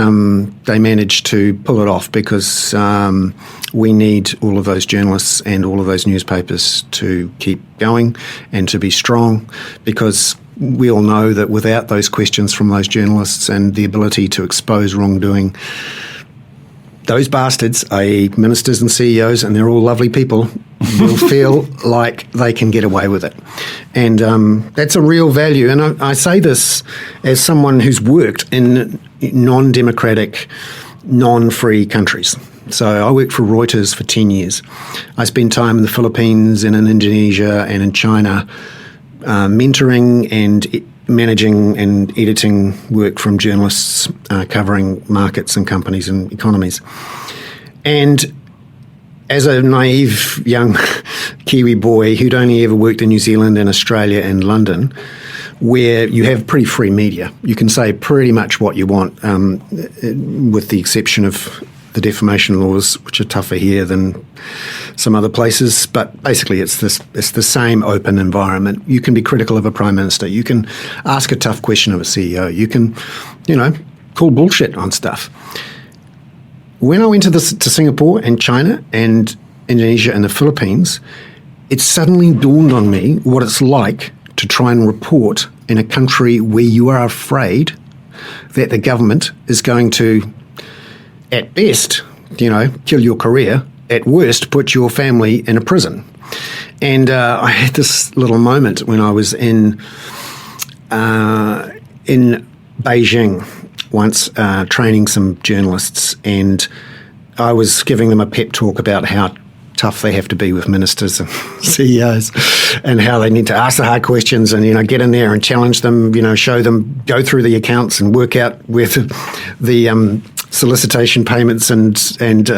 they manage to pull it off, because we need all of those journalists and all of those newspapers to keep going and to be strong, because we all know that without those questions from those journalists and the ability to expose wrongdoing, those bastards, i.e. ministers and CEOs, and they're all lovely people, will feel like they can get away with it. And that's a real value. And I say this as someone who's worked in non-democratic, non-free countries. So I worked for Reuters for 10 years. I spent time in the Philippines and in Indonesia and in China mentoring and managing and editing work from journalists covering markets and companies and economies. And as a naive young Kiwi boy who'd only ever worked in New Zealand and Australia and London, where you have pretty free media, you can say pretty much what you want, with the exception of the defamation laws, which are tougher here than some other places. But basically it's the same open environment. You can be critical of a Prime Minister. You can ask a tough question of a CEO. You can, call bullshit on stuff. When I went to Singapore and China and Indonesia and the Philippines, it suddenly dawned on me what it's like to try and report in a country where you are afraid that the government is going to, at best, kill your career, at worst, put your family in a prison. And I had this little moment when I was in Beijing once, training some journalists, and I was giving them a pep talk about how tough they have to be with ministers and CEOs, and how they need to ask the hard questions and, get in there and challenge them, show them, go through the accounts and work out where the solicitation payments and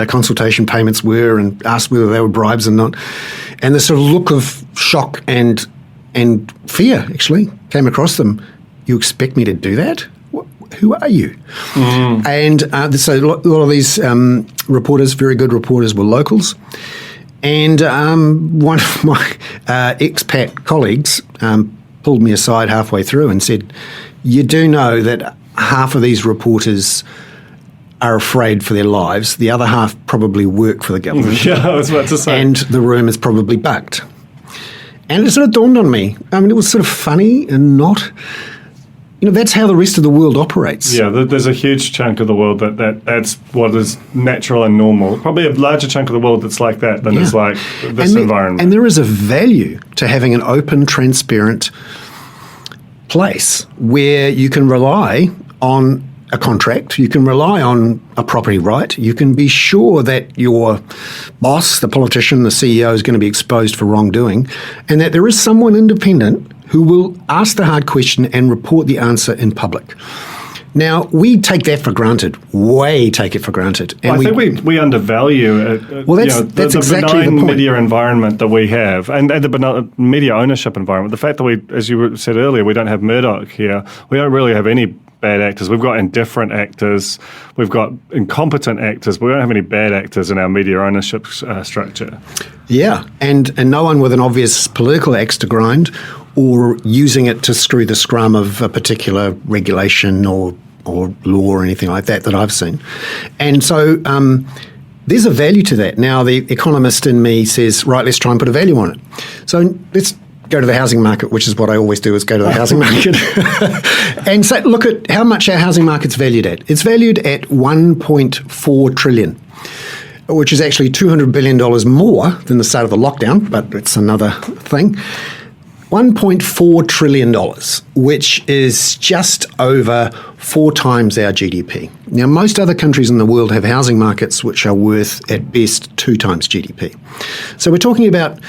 consultation payments were, and ask whether they were bribes or not. And the sort of look of shock and fear actually came across them. You expect me to do that? Who are you? Mm. And so a lot of these reporters, very good reporters, were locals. And one of my expat colleagues pulled me aside halfway through and said, "You do know that half of these reporters are afraid for their lives. The other half probably work for the government." Yeah, I was about to say. And the room is probably bugged. And it sort of dawned on me. I mean, it was sort of funny and not. that's how the rest of the world operates. Yeah, there's a huge chunk of the world that's what is natural and normal. Probably a larger chunk of the world that's like that than is like this environment. And there is a value to having an open, transparent place where you can rely on a contract, you can rely on a property right, you can be sure that your boss, the politician, the CEO is going to be exposed for wrongdoing, and that there is someone independent who will ask the hard question and report the answer in public. Now, we take that for granted, take it for granted. And I think we undervalue that's the exactly benign the point. media environment that we have, and the benign media ownership environment. The fact that we, as you said earlier, we don't have Murdoch here, we don't really have any bad actors. We've got indifferent actors, we've got incompetent actors, but we don't have any bad actors in our media ownership structure. Yeah, and no one with an obvious political axe to grind or using it to screw the scrum of a particular regulation or law or anything like that I've seen. And so there's a value to that. Now, the economist in me says, right, let's try and put a value on it. So let's go to the housing market, which is what I always do, is go to the housing market and say, look at how much our housing market's valued at. It's valued at $1.4 trillion, which is actually $200 billion more than the start of the lockdown, but it's another thing. $1.4 trillion, which is just over 4 times our GDP. Now, most other countries in the world have housing markets which are worth, at best, 2 times GDP. So we're talking about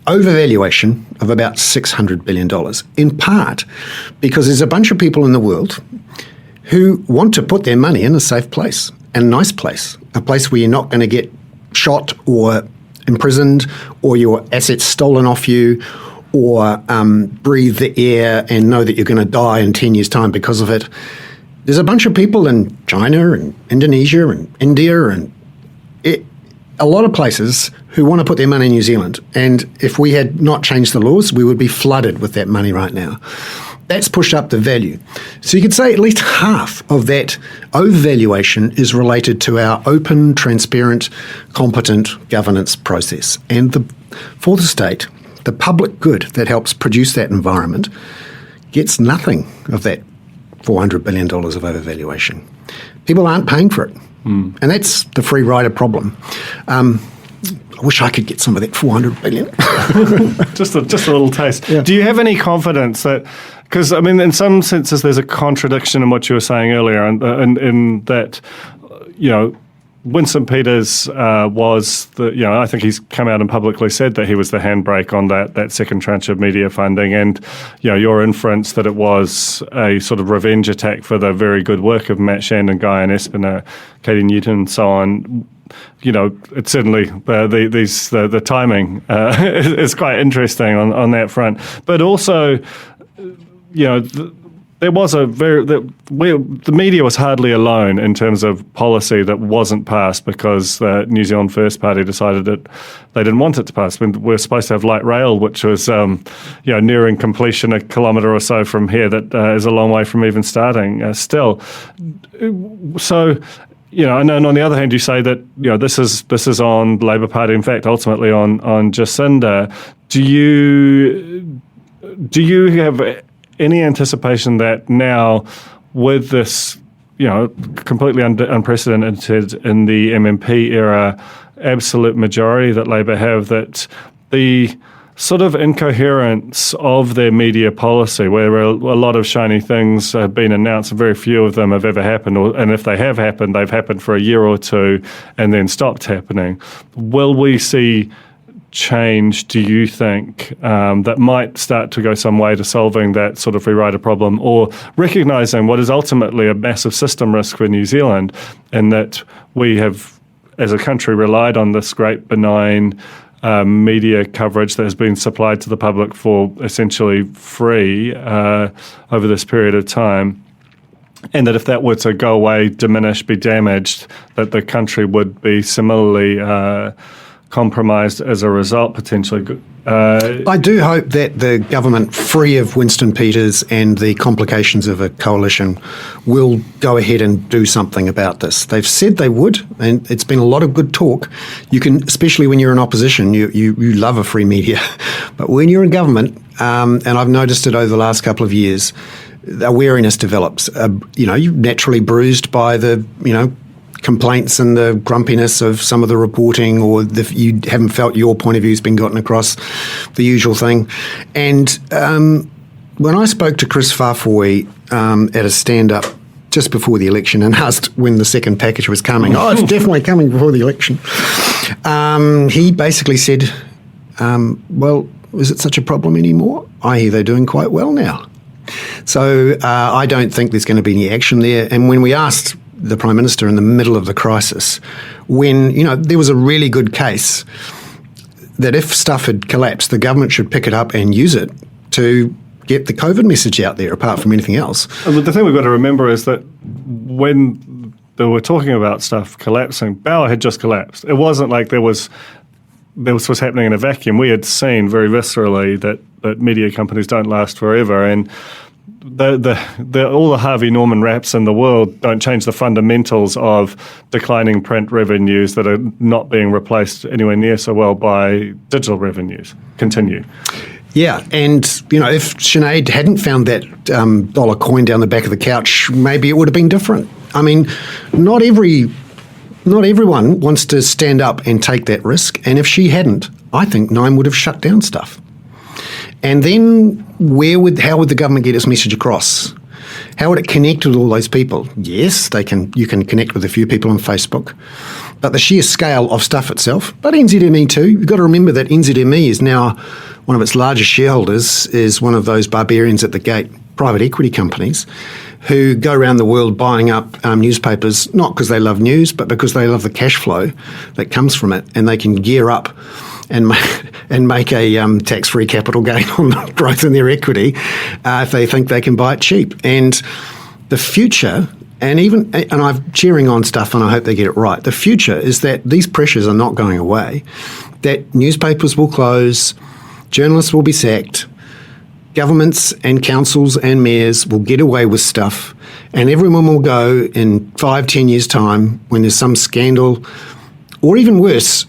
overvaluation of about $600 billion, in part because there's a bunch of people in the world who want to put their money in a safe place, a nice place, a place where you're not going to get shot or imprisoned or your assets stolen off you, or breathe the air and know that you're going to die in 10 years' time because of it. There's a bunch of people in China and Indonesia and India and a lot of places who want to put their money in New Zealand. And if we had not changed the laws, we would be flooded with that money right now. That's pushed up the value. So you could say at least half of that overvaluation is related to our open, transparent, competent governance process. And for the state, the public good that helps produce that environment gets nothing of that $400 billion of overvaluation. People aren't paying for it. And that's the free rider problem. I wish I could get some of that $400 billion. just a little taste. Yeah. Do you have any confidence that, because I mean, in some senses, there's a contradiction in what you were saying earlier, in that, Winston Peters was I think he's come out and publicly said that he was the handbrake on that second tranche of media funding, and your inference that it was a sort of revenge attack for the very good work of Matt Shandon, Guy and Espiner, Katie Newton, and so on. It's certainly the timing is quite interesting on that front, but also there was the media was hardly alone in terms of policy that wasn't passed because the New Zealand First Party decided that they didn't want it to pass. I mean, we're supposed to have light rail, which was nearing completion a kilometre or so from here. That is a long way from even starting still. So. And then on the other hand, you say that this is on the Labour Party. In fact, ultimately on Jacinda. Do you have any anticipation that now, with this, completely unprecedented in the MMP era, absolute majority that Labour have, that the sort of incoherence of their media policy, where a lot of shiny things have been announced and very few of them have ever happened, and if they have happened, they've happened for a year or two and then stopped happening. Will we see change, do you think, that might start to go some way to solving that sort of free rider problem, or recognising what is ultimately a massive system risk for New Zealand, and that we have, as a country, relied on this great benign media coverage that has been supplied to the public for essentially free over this period of time, and that if that were to go away, diminish, be damaged, that the country would be similarly compromised as a result, potentially? I do hope that the government, free of Winston Peters and the complications of a coalition, will go ahead and do something about this. They've said they would, and it's been a lot of good talk. You can, especially when you're in opposition, you love a free media. But when you're in government, and I've noticed it over the last couple of years, awareness develops. You're naturally bruised by the, complaints and the grumpiness of some of the reporting, or you haven't felt your point of view has been gotten across, the usual thing. And when I spoke to Chris Farfoy at a stand-up just before the election and asked when the second package was coming, it's definitely coming before the election, he basically said, well, is it such a problem anymore? I hear they're doing quite well now. So I don't think there's going to be any action there. And when we asked the Prime Minister in the middle of the crisis, when, there was a really good case that if stuff had collapsed, the government should pick it up and use it to get the COVID message out there, apart from anything else. But the thing we've got to remember is that when they were talking about stuff collapsing, Bauer had just collapsed. It wasn't like there was happening in a vacuum. We had seen very viscerally that media companies don't last forever, and all the Harvey Norman raps in the world don't change the fundamentals of declining print revenues that are not being replaced anywhere near so well by digital revenues. Continue. Yeah, and, if Sinead hadn't found that dollar coin down the back of the couch, maybe it would have been different. I mean, not everyone wants to stand up and take that risk, and if she hadn't, I think Nine would have shut down stuff. And then how would the government get its message across? How would it connect with all those people? Yes, you can connect with a few people on Facebook, but the sheer scale of stuff itself, but NZME too. You've got to remember that NZME is now one of its largest shareholders, is one of those barbarians at the gate, private equity companies, who go around the world buying up newspapers, not because they love news, but because they love the cash flow that comes from it, and they can gear up and make a tax-free capital gain on the growth in their equity if they think they can buy it cheap. And the future, and I'm cheering on stuff and I hope they get it right, the future is that these pressures are not going away, that newspapers will close, journalists will be sacked, governments and councils and mayors will get away with stuff, and everyone will go in 5-10 years' time when there's some scandal, or even worse,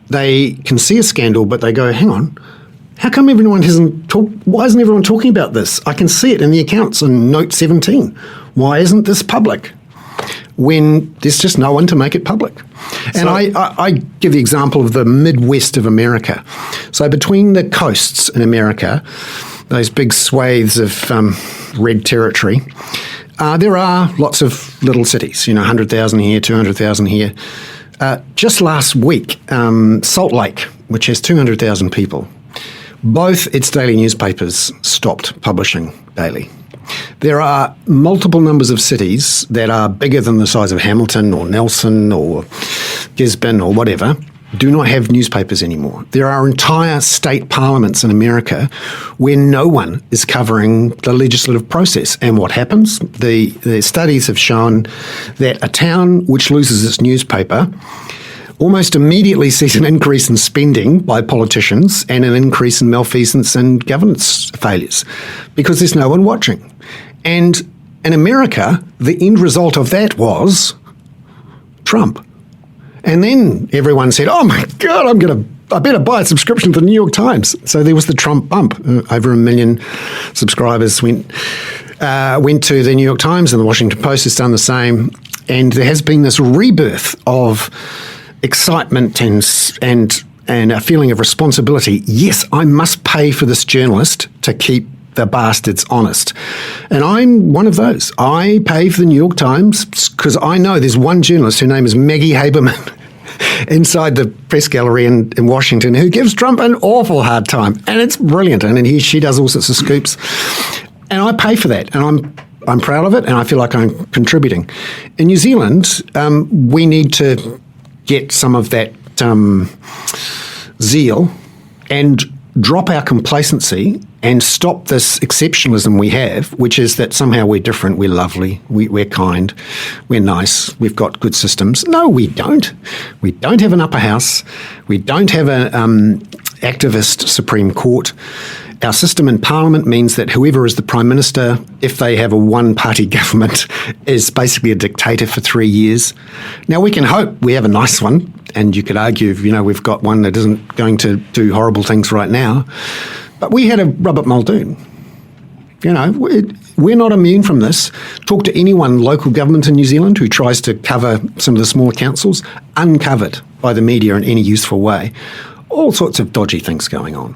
they can see a scandal, but they go, hang on, how come why isn't everyone talking about this? I can see it in the accounts on note 17. Why isn't this public? When there's just no one to make it public. And I give the example of the Midwest of America. So between the coasts in America, those big swathes of red territory, there are lots of little cities, 100,000 here, 200,000 here. Just last week, Salt Lake, which has 200,000 people, both its daily newspapers stopped publishing daily. There are multiple numbers of cities that are bigger than the size of Hamilton or Nelson or Gisborne or whatever, do not have newspapers anymore. There are entire state parliaments in America where no one is covering the legislative process. And what happens? The studies have shown that a town which loses its newspaper almost immediately sees an increase in spending by politicians and an increase in malfeasance and governance failures because there's no one watching. And in America, the end result of that was Trump. And then everyone said, oh my God, I better buy a subscription to the New York Times. So there was the Trump bump. Over 1 million subscribers went to the New York Times, and the Washington Post has done the same. And there has been this rebirth of excitement and a feeling of responsibility. Yes, I must pay for this journalist to keep the bastards honest. And I'm one of those. I pay for the New York Times because I know there's one journalist, her name is Maggie Haberman, inside the press gallery in Washington, who gives Trump an awful hard time. And it's brilliant. And she does all sorts of scoops. And I pay for that. And I'm proud of it, and I feel like I'm contributing. In New Zealand, we need to get some of that zeal and drop our complacency and stop this exceptionalism we have, which is that somehow we're different, we're lovely, we're kind, we're nice, we've got good systems. No, we don't. We don't have an upper house. We don't have an activist Supreme Court. Our system in Parliament means that whoever is the Prime Minister, if they have a one-party government, is basically a dictator for 3 years. Now, we can hope we have a nice one, and you could argue, we've got one that isn't going to do horrible things right now. But we had a Robert Muldoon. We're not immune from this. Talk to anyone, local government in New Zealand, who tries to cover some of the smaller councils, uncovered by the media in any useful way. All sorts of dodgy things going on.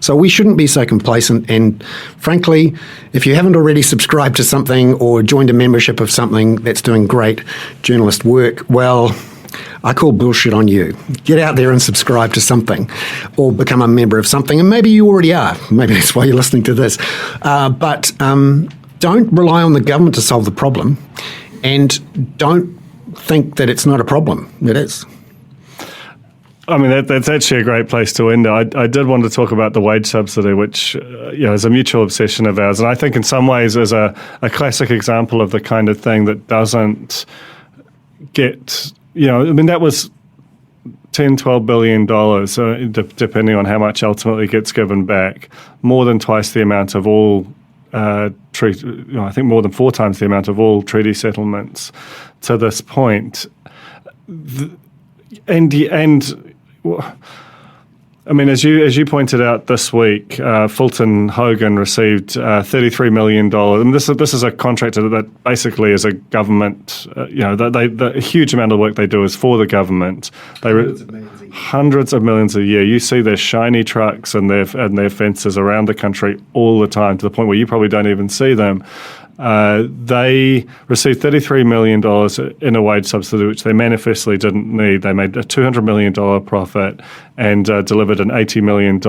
So we shouldn't be so complacent. And frankly, if you haven't already subscribed to something or joined a membership of something that's doing great journalist work, well, I call bullshit on you. Get out there and subscribe to something or become a member of something. And maybe you already are. Maybe that's why you're listening to this. But don't rely on the government to solve the problem, and don't think that it's not a problem. It is. I mean, that's actually a great place to end. I did want to talk about the wage subsidy, which is a mutual obsession of ours. And I think in some ways is a classic example of the kind of thing that doesn't get, that was $10-12 billion, depending on how much ultimately gets given back, more than twice the amount of all I think more than 4 times the amount of all treaty settlements to this point. I mean, as you pointed out this week, Fulton Hogan received $33 million. And this is a contractor that basically is a government. The huge amount of work they do is for the government. Hundreds of millions a year. You see their shiny trucks and their fences around the country all the time, to the point where you probably don't even see them. They received $33 million in a wage subsidy, which they manifestly didn't need. They made a $200 million profit and delivered an $80 million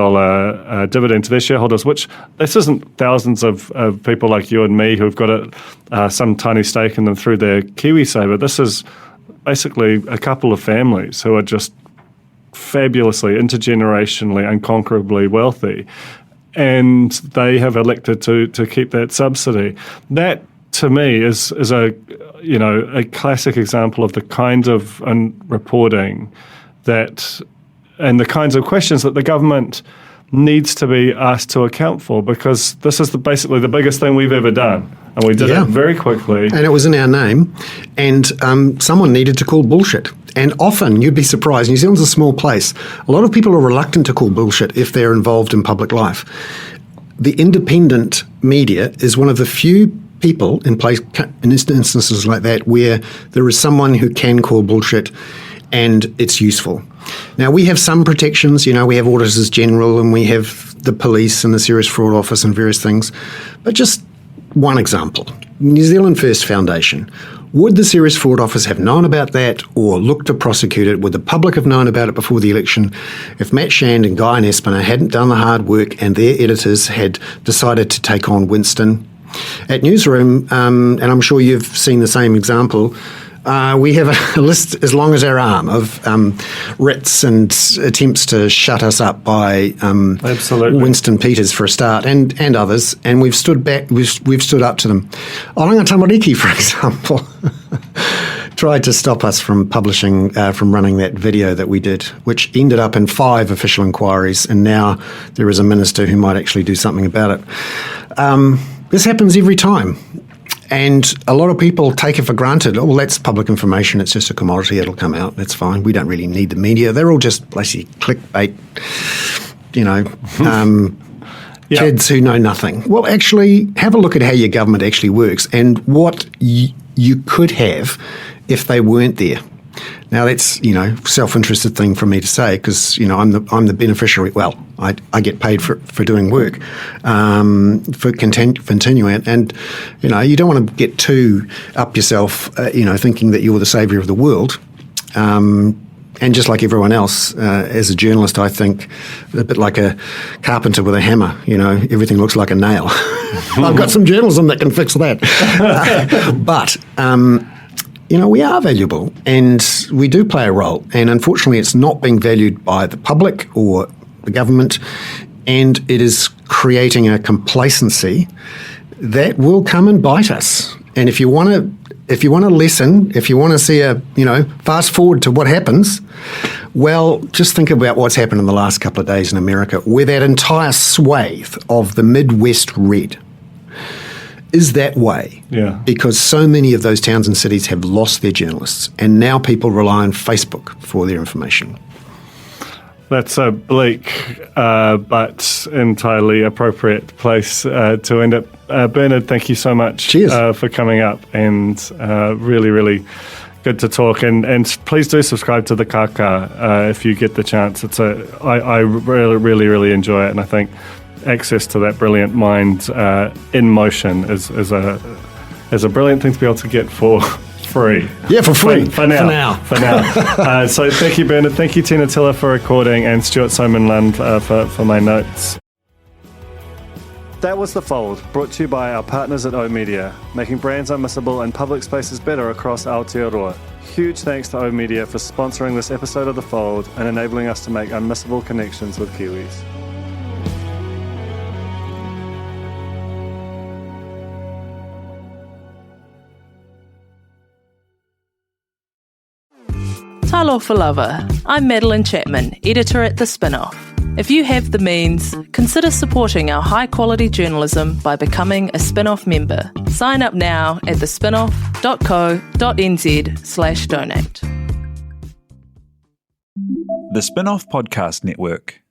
dividend to their shareholders, which this isn't thousands of people like you and me who've got some tiny stake in them through their KiwiSaver. This is basically a couple of families who are just fabulously, intergenerationally, unconquerably wealthy. And they have elected to keep that subsidy. That, to me, is a classic example of the kind of reporting that, and the kinds of questions that the government needs to be asked to account for, because this is basically the biggest thing we've ever done. And we did it very quickly. And it was in our name. And someone needed to call bullshit. And often, you'd be surprised, New Zealand's a small place. A lot of people are reluctant to call bullshit if they're involved in public life. The independent media is one of the few people in instances like that where there is someone who can call bullshit and it's useful. Now, we have some protections. We have Auditors General and we have the police and the Serious Fraud Office and various things. But just one example, New Zealand First Foundation. Would the Serious Fraud Office have known about that or looked to prosecute it? Would the public have known about it before the election if Matt Shand and Guy Nespiner hadn't done the hard work and their editors had decided to take on Winston? At Newsroom, and I'm sure you've seen the same example, we have a list as long as our arm of writs and attempts to shut us up by Winston Peters for a start, and others, and we've stood back. We've stood up to them. Oranga Tamariki, for example, tried to stop us from publishing, from running that video that we did, which ended up in 5 official inquiries, and now there is a minister who might actually do something about it. This happens every time. And a lot of people take it for granted. Oh, well, that's public information. It's just a commodity. It'll come out. That's fine. We don't really need the media. They're all just basically clickbait, kids who know nothing. Well, actually, have a look at how your government actually works and what you could have if they weren't there. Now, that's, self-interested thing for me to say because, I'm the beneficiary. Well, I get paid for doing work, for continuing it. And, you don't want to get too up yourself, thinking that you're the saviour of the world. And just like everyone else, as a journalist, I think a bit like a carpenter with a hammer, everything looks like a nail. I've got some journalism that can fix that. But we are valuable and we do play a role. And unfortunately, it's not being valued by the public or the government. And it is creating a complacency that will come and bite us. And if you want to listen, if you want to see fast forward to what happens, well, just think about what's happened in the last couple of days in America, where that entire swathe of the Midwest red is that way. Yeah. Because so many of those towns and cities have lost their journalists, and now people rely on Facebook for their information. That's a bleak but entirely appropriate place to end up. Bernard, thank you so much for coming up, and really, really good to talk. And please do subscribe to the Kaka if you get the chance. I really, really, really enjoy it, and I think access to that brilliant mind in motion is a brilliant thing to be able to get for free. Yeah, for free. For now. So thank you, Bernard. Thank you, Tina Tiller, for recording, and Stuart Simon Lund for my notes. That was The Fold, brought to you by our partners at oOh!media, making brands unmissable and public spaces better across Aotearoa. Huge thanks to oOh!media for sponsoring this episode of The Fold and enabling us to make unmissable connections with Kiwis. Talofa Lover. I'm Madeline Chapman, editor at The Spinoff. If you have the means, consider supporting our high-quality journalism by becoming a Spinoff member. Sign up now at thespinoff.co.nz/donate. The Spinoff Podcast Network.